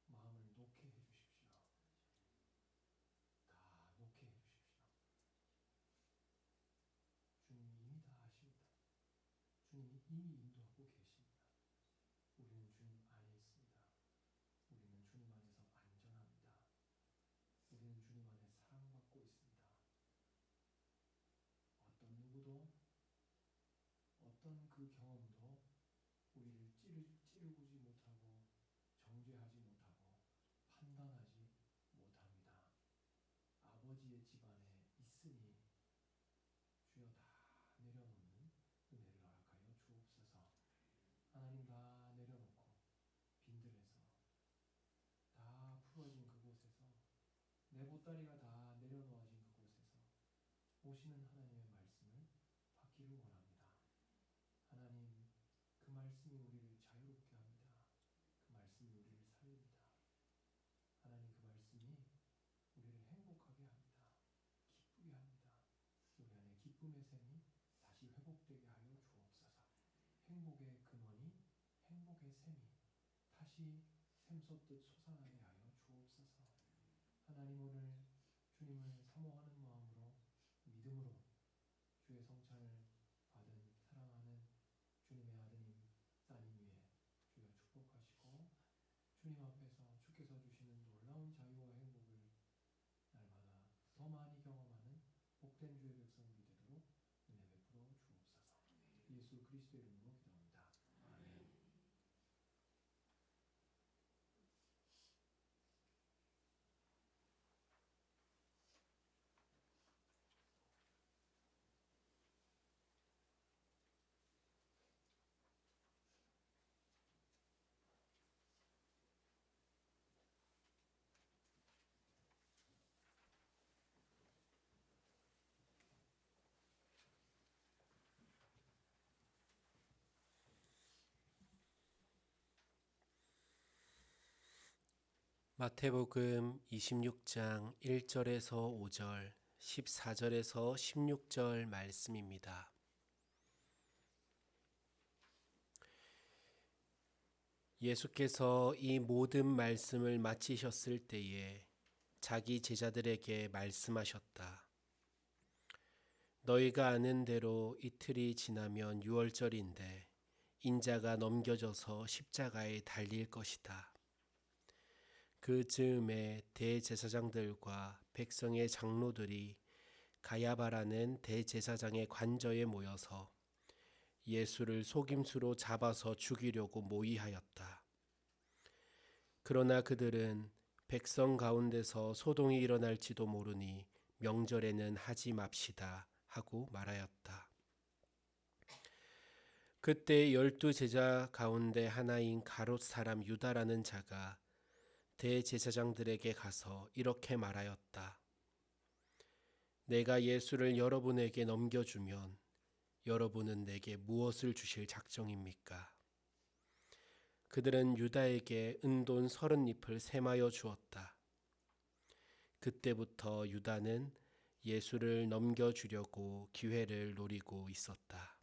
마음을 놓게 해주십시오. 다 놓게 해주십시오. 주님이 이미 다 아십니다. 주님이 이미 인도하고 계십니다. 우리는 주님 안에 있습니다. 우리는 주님 안에서 안전합니다. 우리는 주님 안에 사랑받고 있습니다. 어떤 누구도 어떤 그 경험도 우리를 찌르지 못하고 정죄하지 못하고 판단하지 못합니다. 아버지의 집안에 있으니 주여 다 내려놓는 은혜를 허락하여 주옵소서. 하나님 다 내려놓고 빈들에서 다 풀어진 그곳에서 내 보따리가 다 내려놓아진 그곳에서 오시는 하나님의 말씀을 받기를 원합니다. 하나님, 그 말씀이 우리를 자유롭게 합니다. 그 말씀이 우리를 살립니다. 하나님, 그 말씀이 우리를 행복하게 합니다. 기쁘게 합니다. 우리 안에 기쁨의 샘이 다시 회복되게 하여 주옵소서. 행복의 근원이, 행복의 샘이 다시 샘솟듯 솟아나게 하여 주옵소서. 하나님, 오늘 주님을 사모하는 마음으로 믿음으로 주의 성찬을 받은 사랑하는 주님의 아드님, 따님 위에 주여 축복하시고 주님 앞에서 주께서 주시는 놀라운 자유와 행복을 날마다 더 많이 경험하는 복된 주의 백성들이 되도록 은혜 베풀어 주옵소서. 예수 그리스도의 이름으로 기도합니다. 아멘. 마태복음 26장 1절에서 5절, 14절에서 16절 말씀입니다. 예수께서 이 모든 말씀을 마치셨을 때에 자기 제자들에게 말씀하셨다. 너희가 아는 대로 이틀이 지나면 유월절인데 인자가 넘겨져서 십자가에 달릴 것이다. 그 즈음에 대제사장들과 백성의 장로들이 가야바라는 대제사장의 관저에 모여서 예수를 속임수로 잡아서 죽이려고 모의하였다. 그러나 그들은 백성 가운데서 소동이 일어날지도 모르니 명절에는 하지 맙시다 하고 말하였다. 그때 12 제자 가운데 하나인 가롯 사람 유다라는 자가 대제사장들에게 가서 이렇게 말하였다. 내가 예수를 여러분에게 넘겨주면 여러분은 내게 무엇을 주실 작정입니까? 그들은 유다에게 은돈 30잎을 셈하여 주었다. 그때부터 유다는 예수를 넘겨주려고 기회를 노리고 있었다.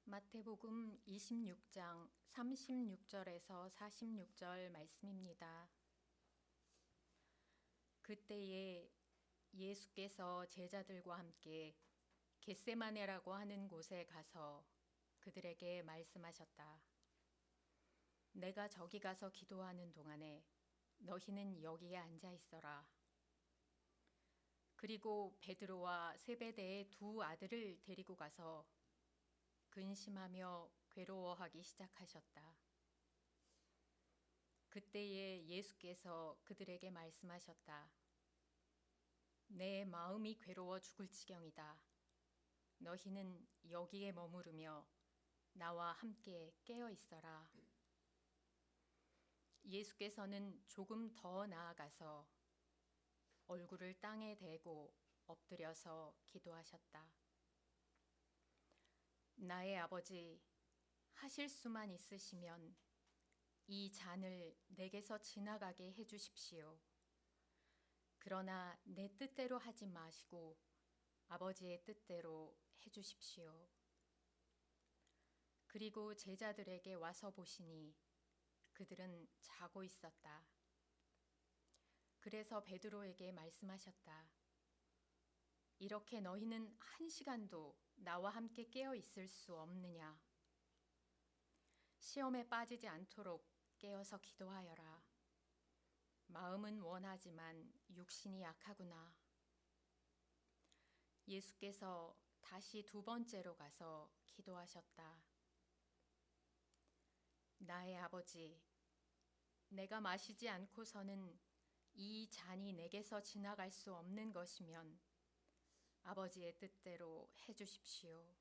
마태복음 26장 36절에서 46절 말씀입니다. 그때에 예수께서 제자들과 함께 겟세마네라고 하는 곳에 가서 그들에게 말씀하셨다. 내가 저기 가서 기도하는 동안에 너희는 여기에 앉아 있어라. 그리고 베드로와 세베대의 두 아들을 데리고 가서 근심하며 괴로워하기 시작하셨다. 그때에 예수께서 그들에게 말씀하셨다. 내 마음이 괴로워 죽을 지경이다. 너희는 여기에 머무르며 나와 함께 깨어 있어라. 예수께서는 조금 더 나아가서 얼굴을 땅에 대고 엎드려서 기도하셨다. 나의 아버지, 하실 수만 있으시면 이 잔을 내게서 지나가게 해주십시오. 그러나 내 뜻대로 하지 마시고 아버지의 뜻대로 해주십시오. 그리고 제자들에게 와서 보시니 그들은 자고 있었다. 그래서 베드로에게 말씀하셨다. 이렇게 너희는 1시간도 나와 함께 깨어 있을 수 없느냐? 시험에 빠지지 않도록 깨어서 기도하여라. 마음은 원하지만 육신이 약하구나. 예수께서 다시 2번째로 가서 기도하셨다. 나의 아버지, 내가 마시지 않고서는 이 잔이 내게서 지나갈 수 없는 것이면 아버지의 뜻대로 해주십시오.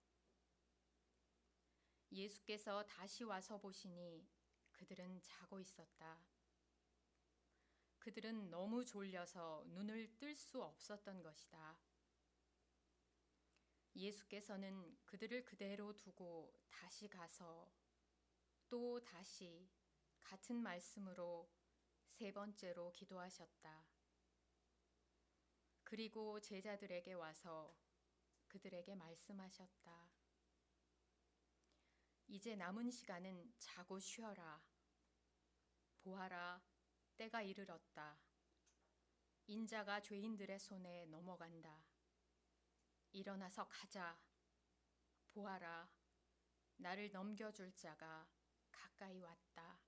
예수께서 다시 와서 보시니 그들은 자고 있었다. 그들은 너무 졸려서 눈을 뜰 수 없었던 것이다. 예수께서는 그들을 그대로 두고 다시 가서 또 다시 같은 말씀으로 3번째로 기도하셨다. 그리고 제자들에게 와서 그들에게 말씀하셨다. 이제 남은 시간은 자고 쉬어라. 보아라, 때가 이르렀다. 인자가 죄인들의 손에 넘어간다. 일어나서 가자. 보아라, 나를 넘겨줄 자가 가까이 왔다.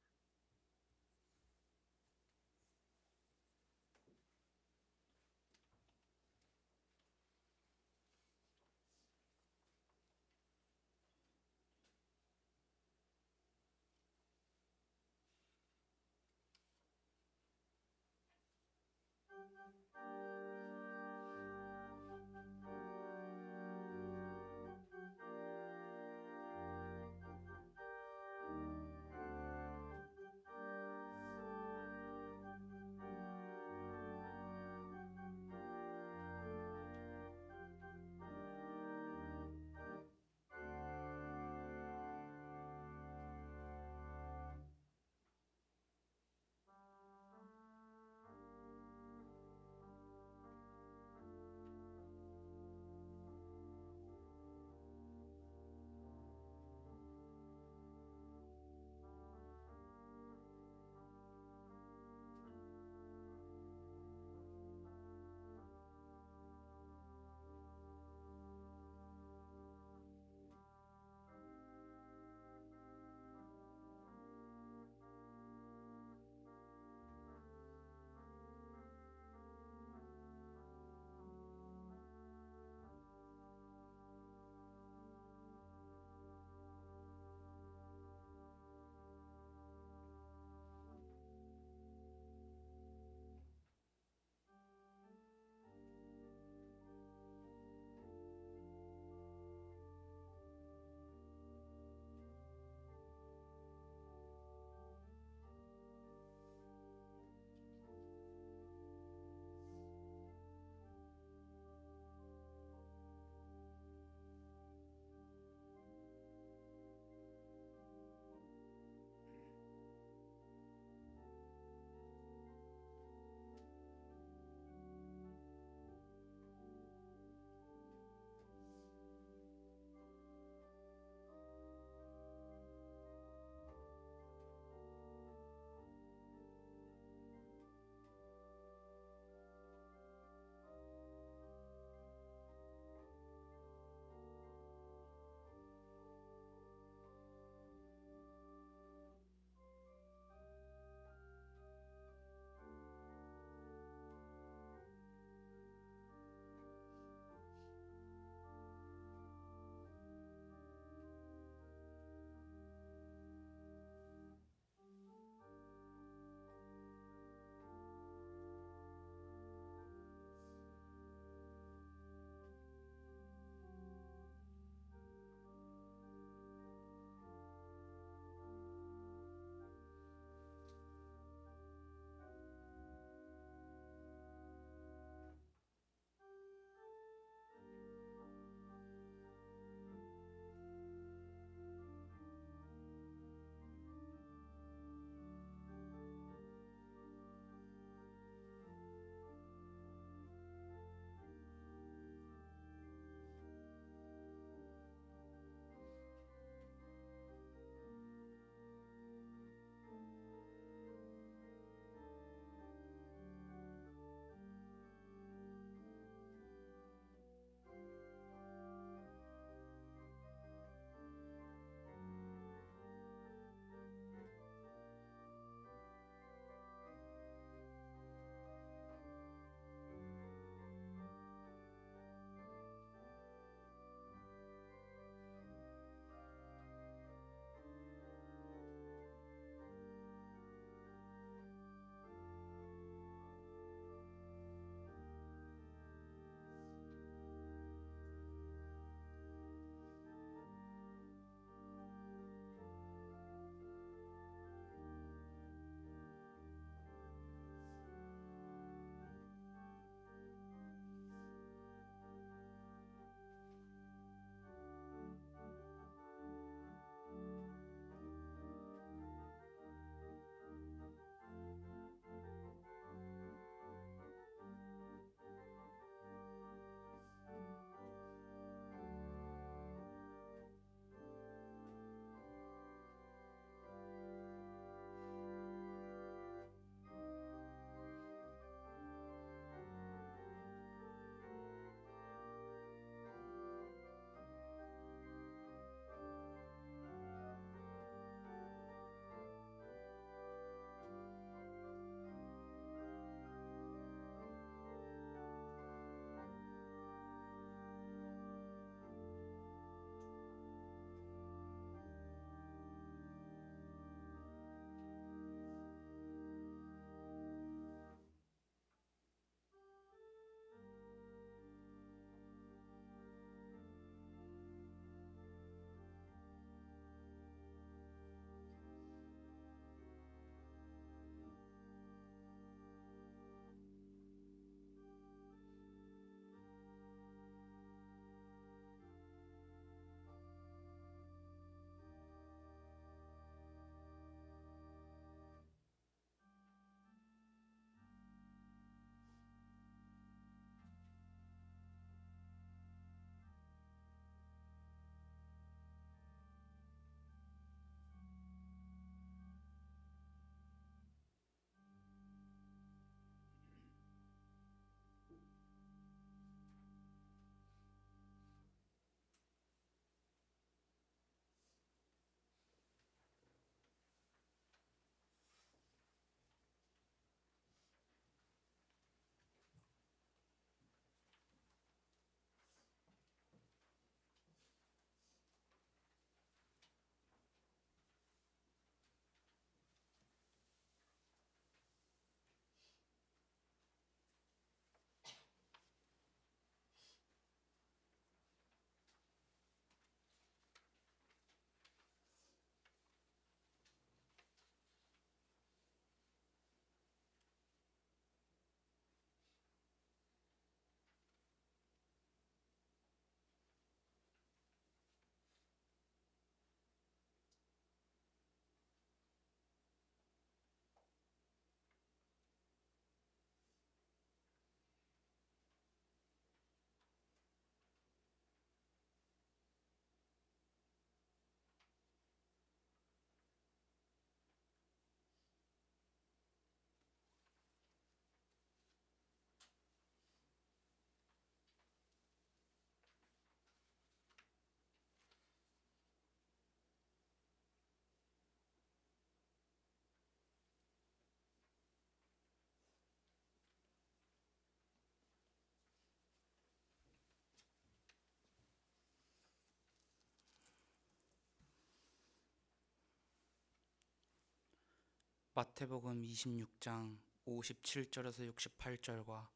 마태복음 26장 57절에서 68절과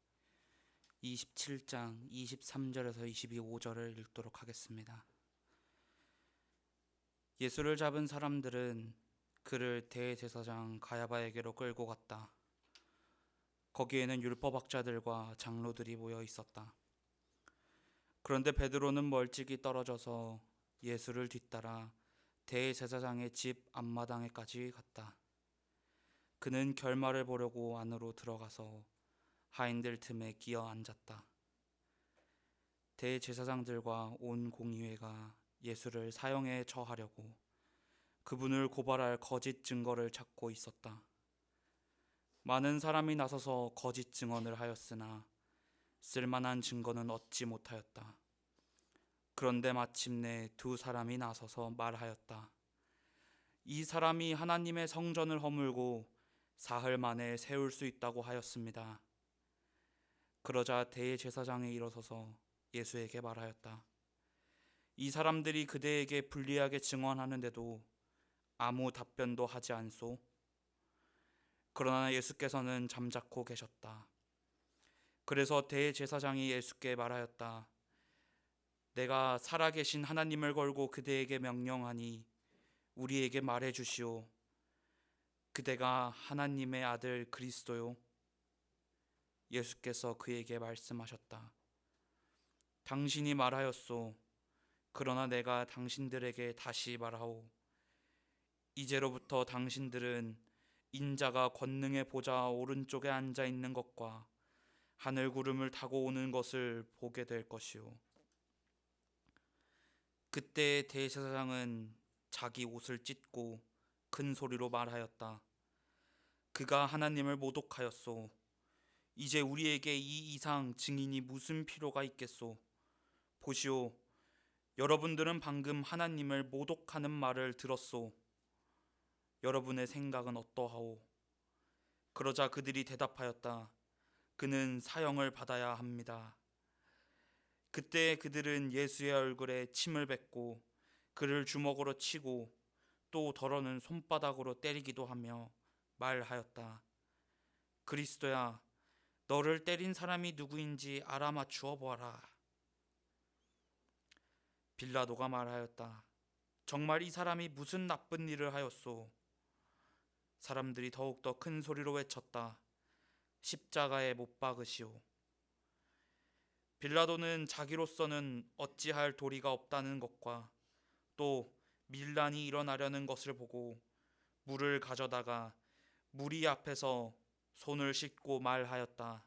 27장 23절에서 25절을 읽도록 하겠습니다. 예수를 잡은 사람들은 그를 대제사장 가야바에게로 끌고 갔다. 거기에는 율법학자들과 장로들이 모여 있었다. 그런데 베드로는 멀찍이 떨어져서 예수를 뒤따라 대제사장의 집 앞마당에까지 갔다. 그는 결말을 보려고 안으로 들어가서 하인들 틈에 끼어 앉았다. 대제사장들과 온 공의회가 예수를 사형에 처하려고 그분을 고발할 거짓 증거를 찾고 있었다. 많은 사람이 나서서 거짓 증언을 하였으나 쓸만한 증거는 얻지 못하였다. 그런데 마침내 두 사람이 나서서 말하였다. 이 사람이 하나님의 성전을 허물고 사흘 만에 세울 수 있다고 하였습니다. 그러자 대제사장이 일어서서 예수에게 말하였다. 이 사람들이 그대에게 불리하게 증언하는데도 아무 답변도 하지 않소? 그러나 예수께서는 잠자코 계셨다. 그래서 대제사장이 예수께 말하였다. 내가 살아계신 하나님을 걸고 그대에게 명령하니 우리에게 말해 주시오. 그대가 하나님의 아들 그리스도요? 예수께서 그에게 말씀하셨다. 당신이 말하였소. 그러나 내가 당신들에게 다시 말하오. 이제로부터 당신들은 인자가 권능의 보좌 오른쪽에 앉아 있는 것과 하늘 구름을 타고 오는 것을 보게 될 것이오. 그때 대제사장은 자기 옷을 찢고 큰 소리로 말하였다. 그가 하나님을 모독하였소. 이제 우리에게 이 이상 증인이 무슨 필요가 있겠소? 보시오. 여러분들은 방금 하나님을 모독하는 말을 들었소. 여러분의 생각은 어떠하오? 그러자 그들이 대답하였다. 그는 사형을 받아야 합니다. 그때 그들은 예수의 얼굴에 침을 뱉고 그를 주먹으로 치고 또 더러는 손바닥으로 때리기도 하며 말하였다. 그리스도야, 너를 때린 사람이 누구인지 알아맞추어 보아라. 빌라도가 말하였다. 정말 이 사람이 무슨 나쁜 일을 하였소? 사람들이 더욱더 큰 소리로 외쳤다. 십자가에 못 박으시오. 빌라도는 자기로서는 어찌할 도리가 없다는 것과 또 밀란이 일어나려는 것을 보고 물을 가져다가 무리 앞에서 손을 씻고 말하였다.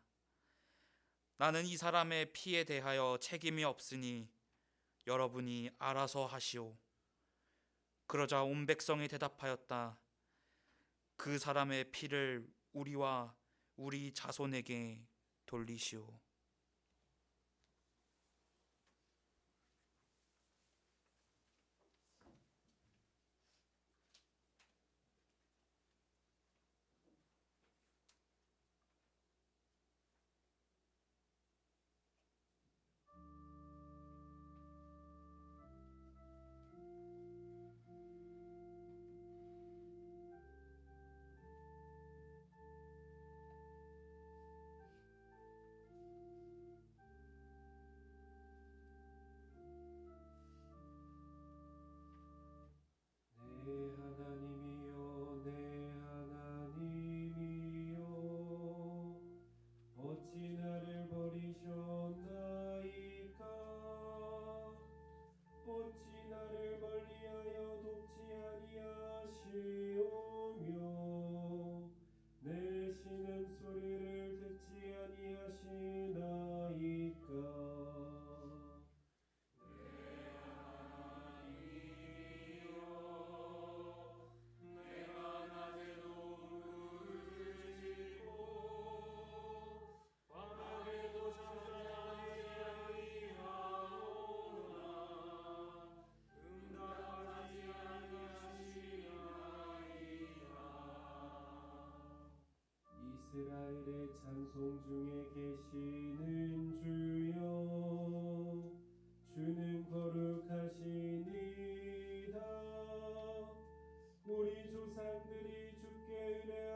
나는 이 사람의 피에 대하여 책임이 없으니 여러분이 알아서 하시오. 그러자 온 백성이 대답하였다. 그 사람의 피를 우리와 우리 자손에게 돌리시오. 이스라엘의 찬송 중에 계시는 주여, 주는 거룩하시니다. 우리 조상들이 주께 의뢰하여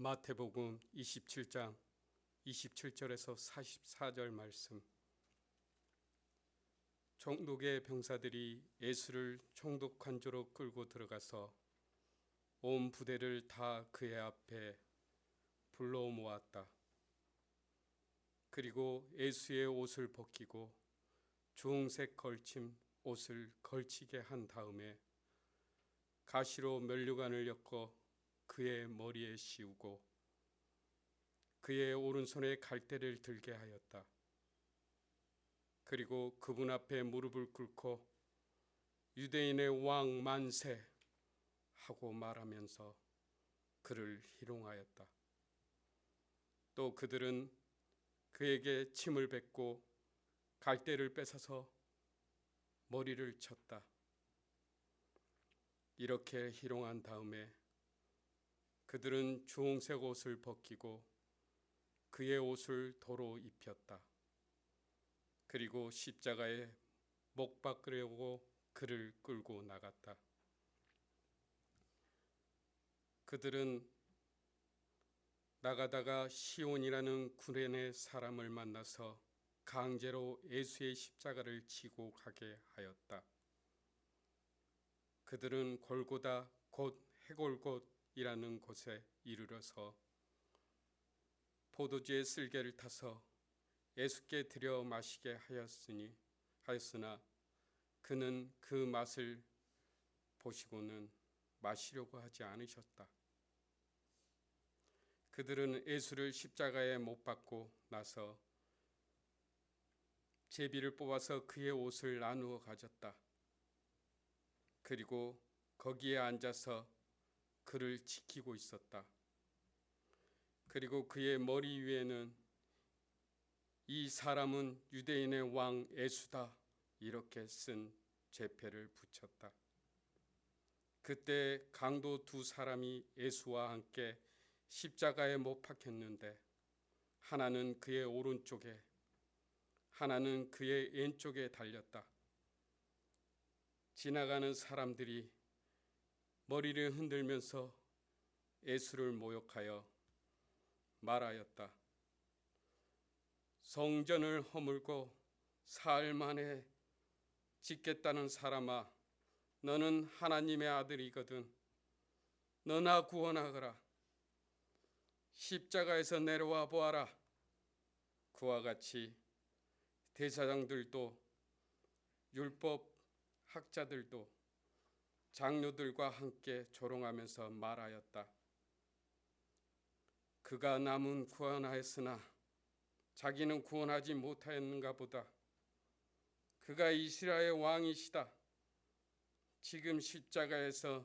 마태복음 27장 27절에서 44절 말씀. 총독의 병사들이 예수를 총독 관저로 끌고 들어가서 온 부대를 다 그의 앞에 불러 모았다. 그리고 예수의 옷을 벗기고 주홍색 걸침 옷을 걸치게 한 다음에 가시로 면류관을 엮어 그의 머리에 씌우고 그의 오른손에 갈대를 들게 하였다. 그리고 그분 앞에 무릎을 꿇고 유대인의 왕 만세 하고 말하면서 그를 희롱하였다. 또 그들은 그에게 침을 뱉고 갈대를 뺏어서 머리를 쳤다. 이렇게 희롱한 다음에 그들은 주홍색 옷을 벗기고 그의 옷을 도로 입혔다. 그리고 십자가에 못 박으려고 그를 끌고 나갔다. 그들은 나가다가 시온이라는 구레네 사람을 만나서 강제로 예수의 십자가를 지고 가게 하였다. 그들은 골고다 곧 해골곳이라는 곳에 이르러서 포도주의 쓸개를 타서 예수께 드려 마시게 하였으나 그는 그 맛을 보시고는 마시려고 하지 않으셨다. 그들은 예수를 십자가에 못 박고 나서 제비를 뽑아서 그의 옷을 나누어 가졌다. 그리고 거기에 앉아서 그를 지키고 있었다. 그리고 그의 머리 위에는 이 사람은 유대인의 왕 예수다 이렇게 쓴 제패를 붙였다. 그때 강도 두 사람이 예수와 함께 십자가에 못 박혔는데 하나는 그의 오른쪽에 하나는 그의 왼쪽에 달렸다. 지나가는 사람들이 머리를 흔들면서 예수를 모욕하여 말하였다. 성전을 허물고 사흘 만에 짓겠다는 사람아, 너는 하나님의 아들이거든 너나 구원하거라. 십자가에서 내려와 보아라. 그와 같이 대제사장들도 율법 학자들도 장로들과 함께 조롱하면서 말하였다. 그가 남은 구원하였으나 자기는 구원하지 못하였는가 보다. 그가 이스라엘 왕이시다. 지금 십자가에서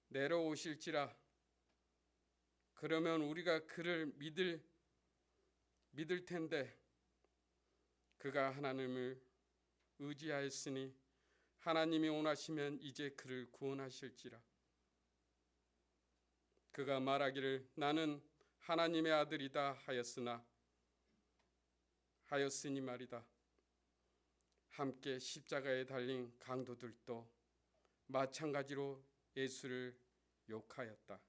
내려오실지라. 그러면 우리가 그를 믿을 텐데 그가 하나님을 의지하였으니 하나님이 원하시면 이제 그를 구원하실지라. 그가 말하기를 나는 하나님의 아들이다 하였으니 말이다. 함께 십자가에 달린 강도들도 마찬가지로 예수를 욕하였다.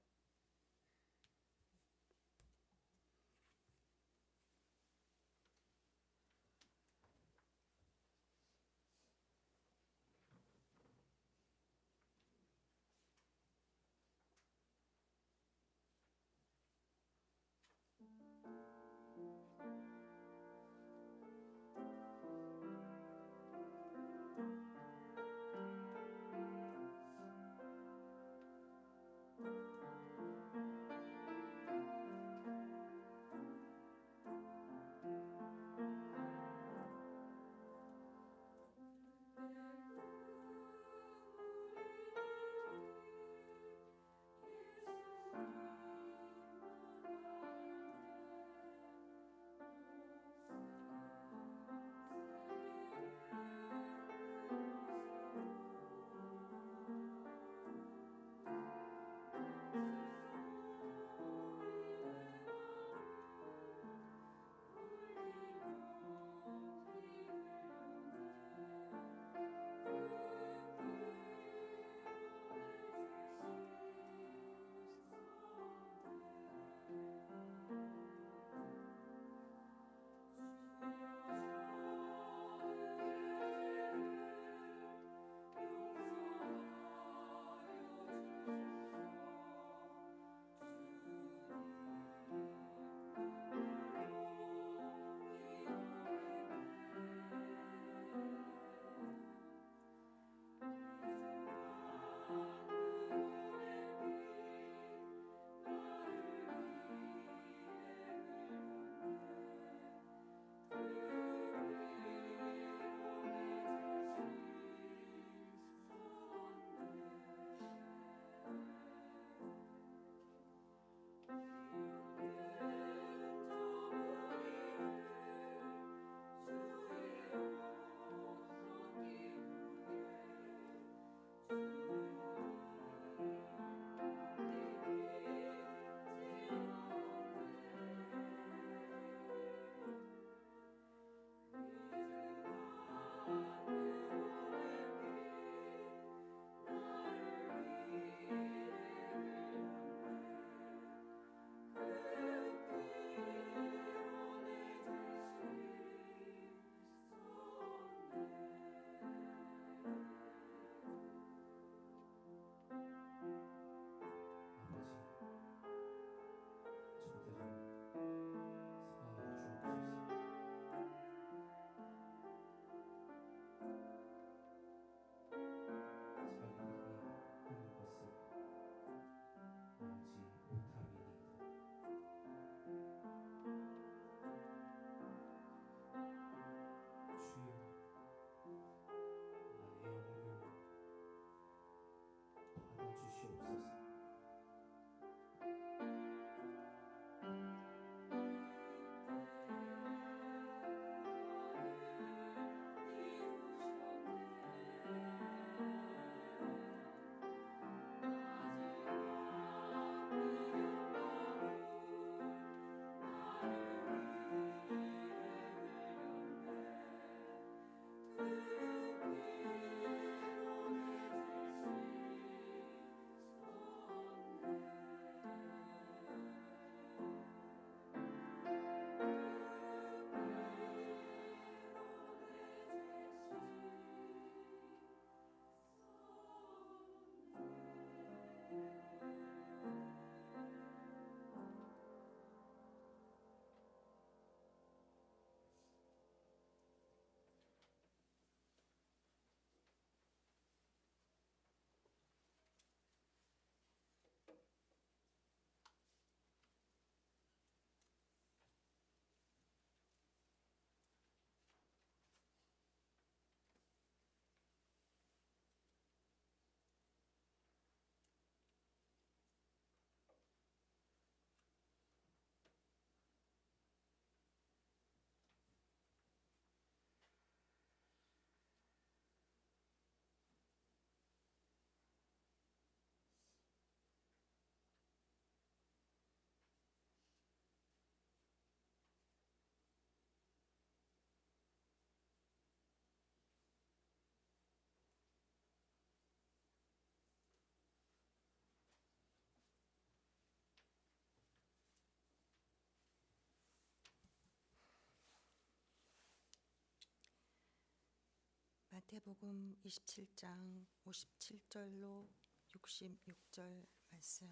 마태복음 27장 57절로 66절 말씀.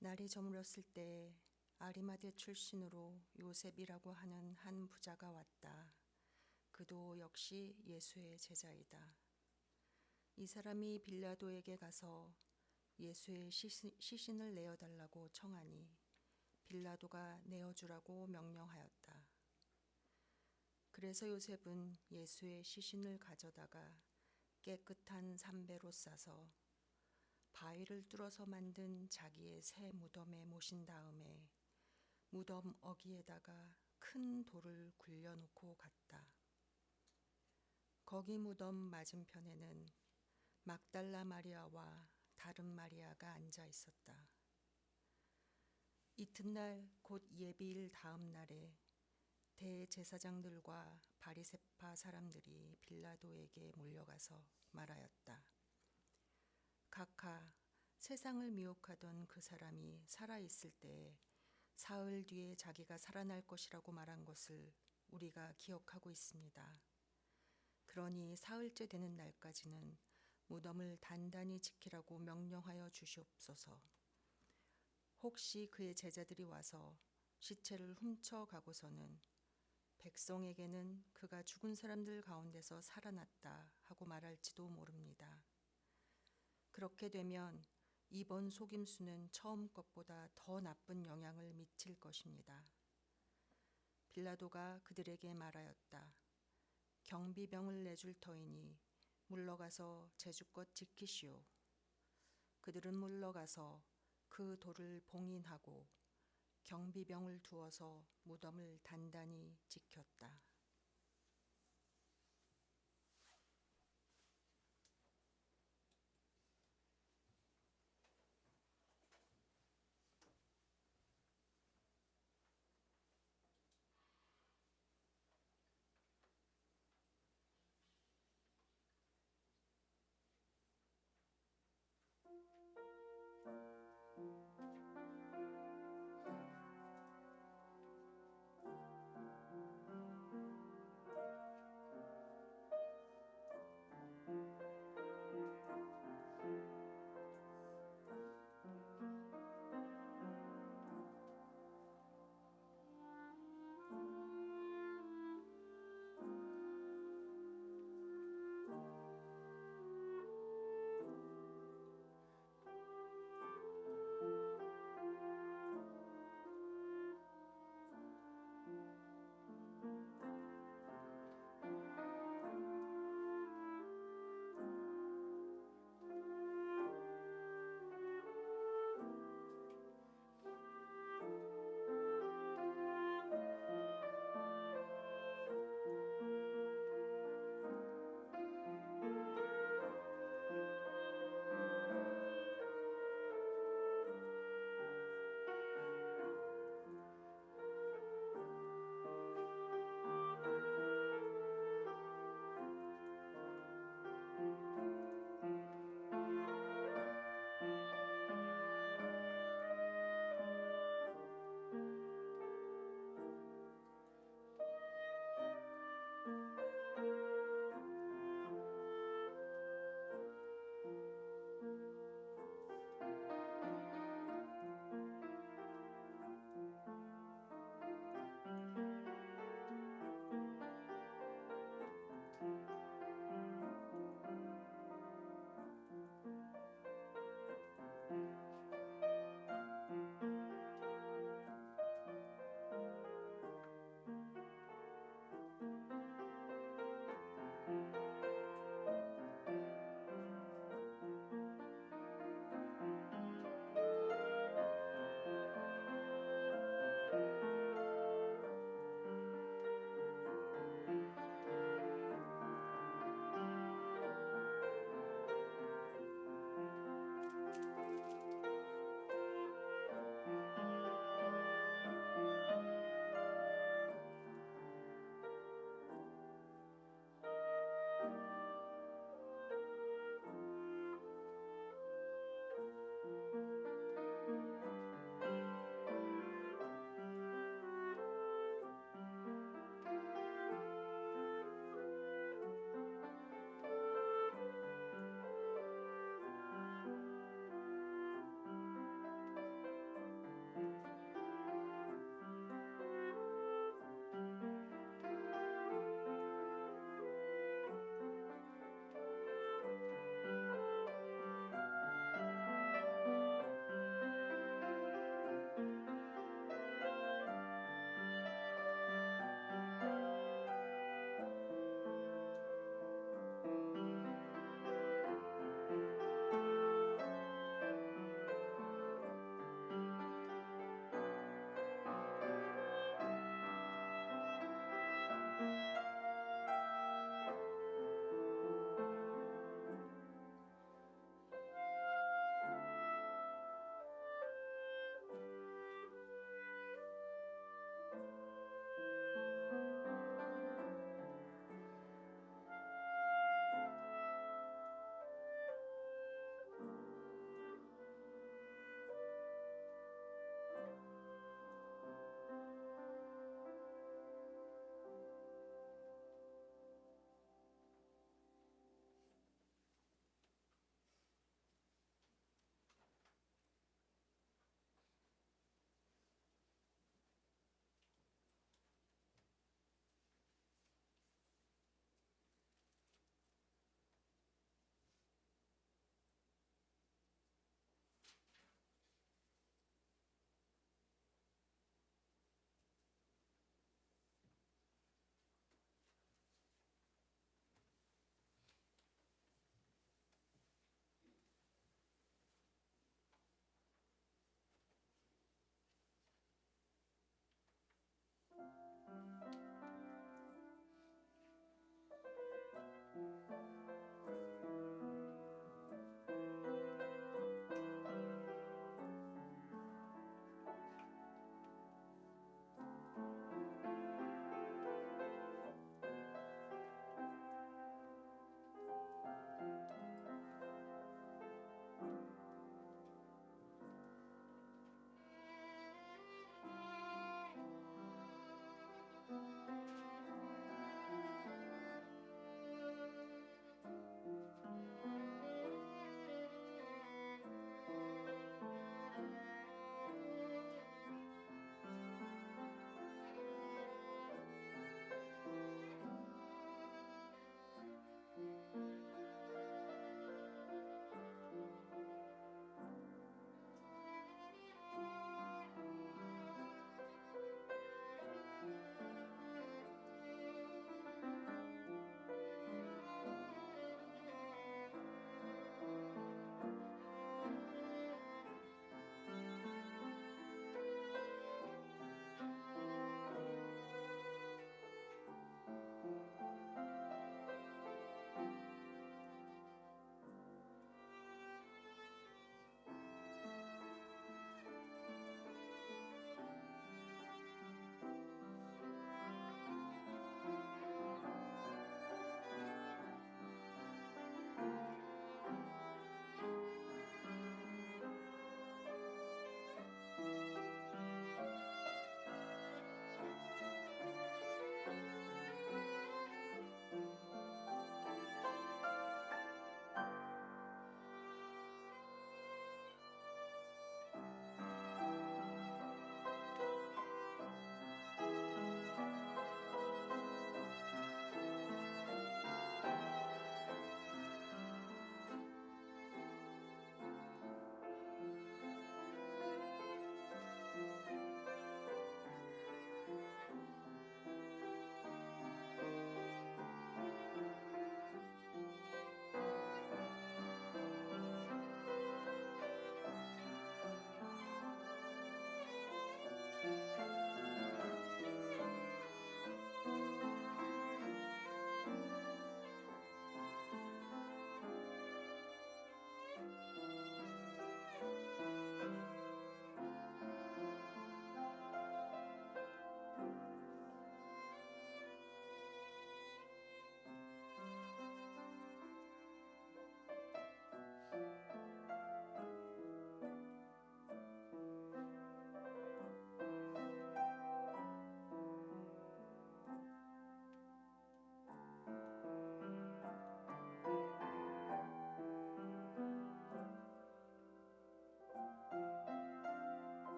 날이 저물었을 때 아리마대 출신으로 요셉이라고 하는 한 부자가 왔다. 그도 역시 예수의 제자이다. 이 사람이 빌라도에게 가서 예수의 시신을 내어달라고 청하니 빌라도가 내어주라고 명령하였다. 그래서 요셉은 예수의 시신을 가져다가 깨끗한 삼배로 싸서 바위를 뚫어서 만든 자기의 새 무덤에 모신 다음에 무덤 어귀에다가 큰 돌을 굴려놓고 갔다. 거기 무덤 맞은편에는 막달라 마리아와 다른 마리아가 앉아 있었다. 이튿날 곧 예비일 다음 날에 대제사장들과 바리새파 사람들이 빌라도에게 몰려가서 말하였다. 각하, 세상을 미혹하던 그 사람이 살아있을 때에 사흘 뒤에 자기가 살아날 것이라고 말한 것을 우리가 기억하고 있습니다. 그러니 사흘째 되는 날까지는 무덤을 단단히 지키라고 명령하여 주시옵소서. 혹시 그의 제자들이 와서 시체를 훔쳐가고서는 백성에게는 그가 죽은 사람들 가운데서 살아났다 하고 말할지도 모릅니다. 그렇게 되면 이번 속임수는 처음 것보다 더 나쁜 영향을 미칠 것입니다. 빌라도가 그들에게 말하였다. 경비병을 내줄 터이니 물러가서 제주껏 지키시오. 그들은 물러가서 그 돌을 봉인하고 경비병을 두어서 무덤을 단단히 지켰다.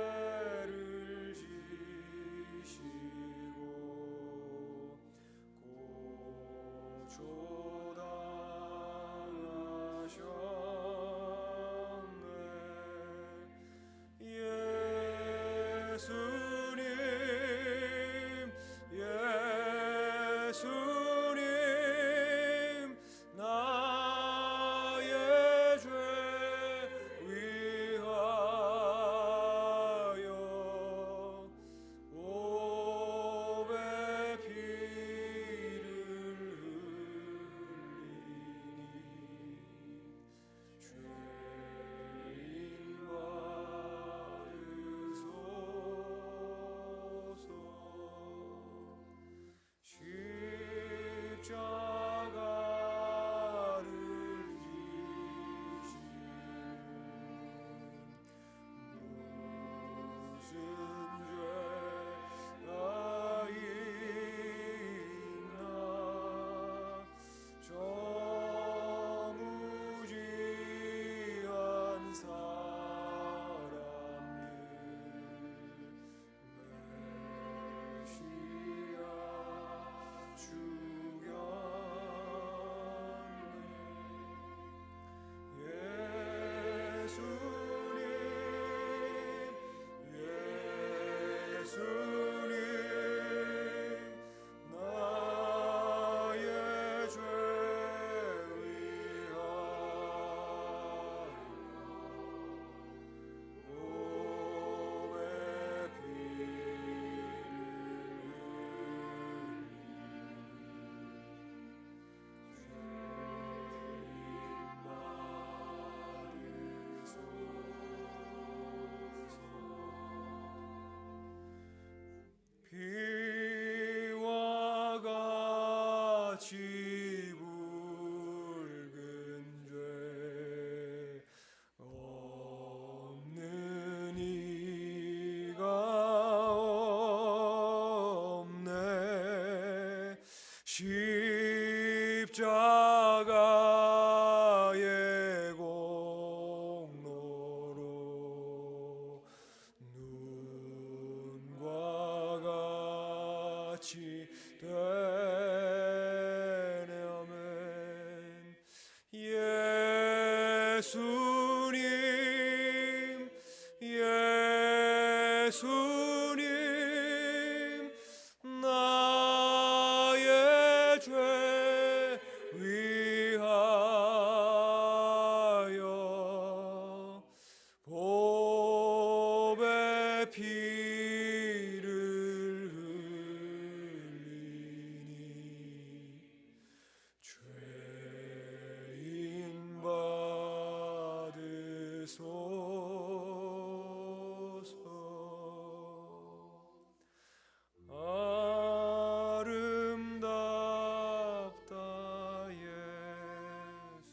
죄를 지시고 고초당하셨네. 예수님 예수님 나의 죄 위하여 몸에 피를 흘리니 죄인 받으소서. 십자가를 지시는 무슨 죄가 있나. 저 무지한 사람들 메시아 죽였네. 예수님 예수님 나의 붉은 죄 없는 이가 없네. 십자가의 공로로 눈과 같이 되려면 예수님 예수님 나의 죄 위하여 보배 피를 흘리니 죄인 받으소서. 아름답다 예수.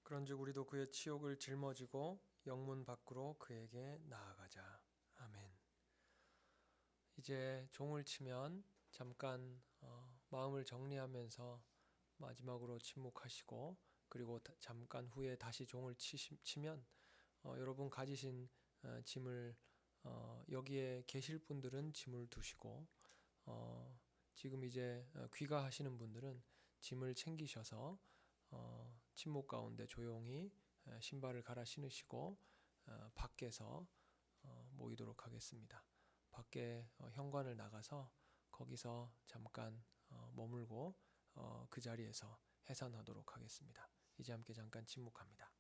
그런즉 우리도 그의 치욕을 짊어지고 영문 밖으로 그에게 나아가자. 아멘. 이제 종을 치면 잠깐 마음을 정리하면서 마지막으로 침묵하시고, 그리고 잠깐 후에 다시 종을 치면 여러분 가지신 짐을 여기에 계실 분들은 짐을 두시고, 지금 이제 귀가하시는 분들은 짐을 챙기셔서 침묵 가운데 조용히 신발을 갈아 신으시고 밖에서 모이도록 하겠습니다. 밖에 현관을 나가서 거기서 잠깐 머물고 그 자리에서 해산하도록 하겠습니다. 이제 함께 잠깐 침묵합니다.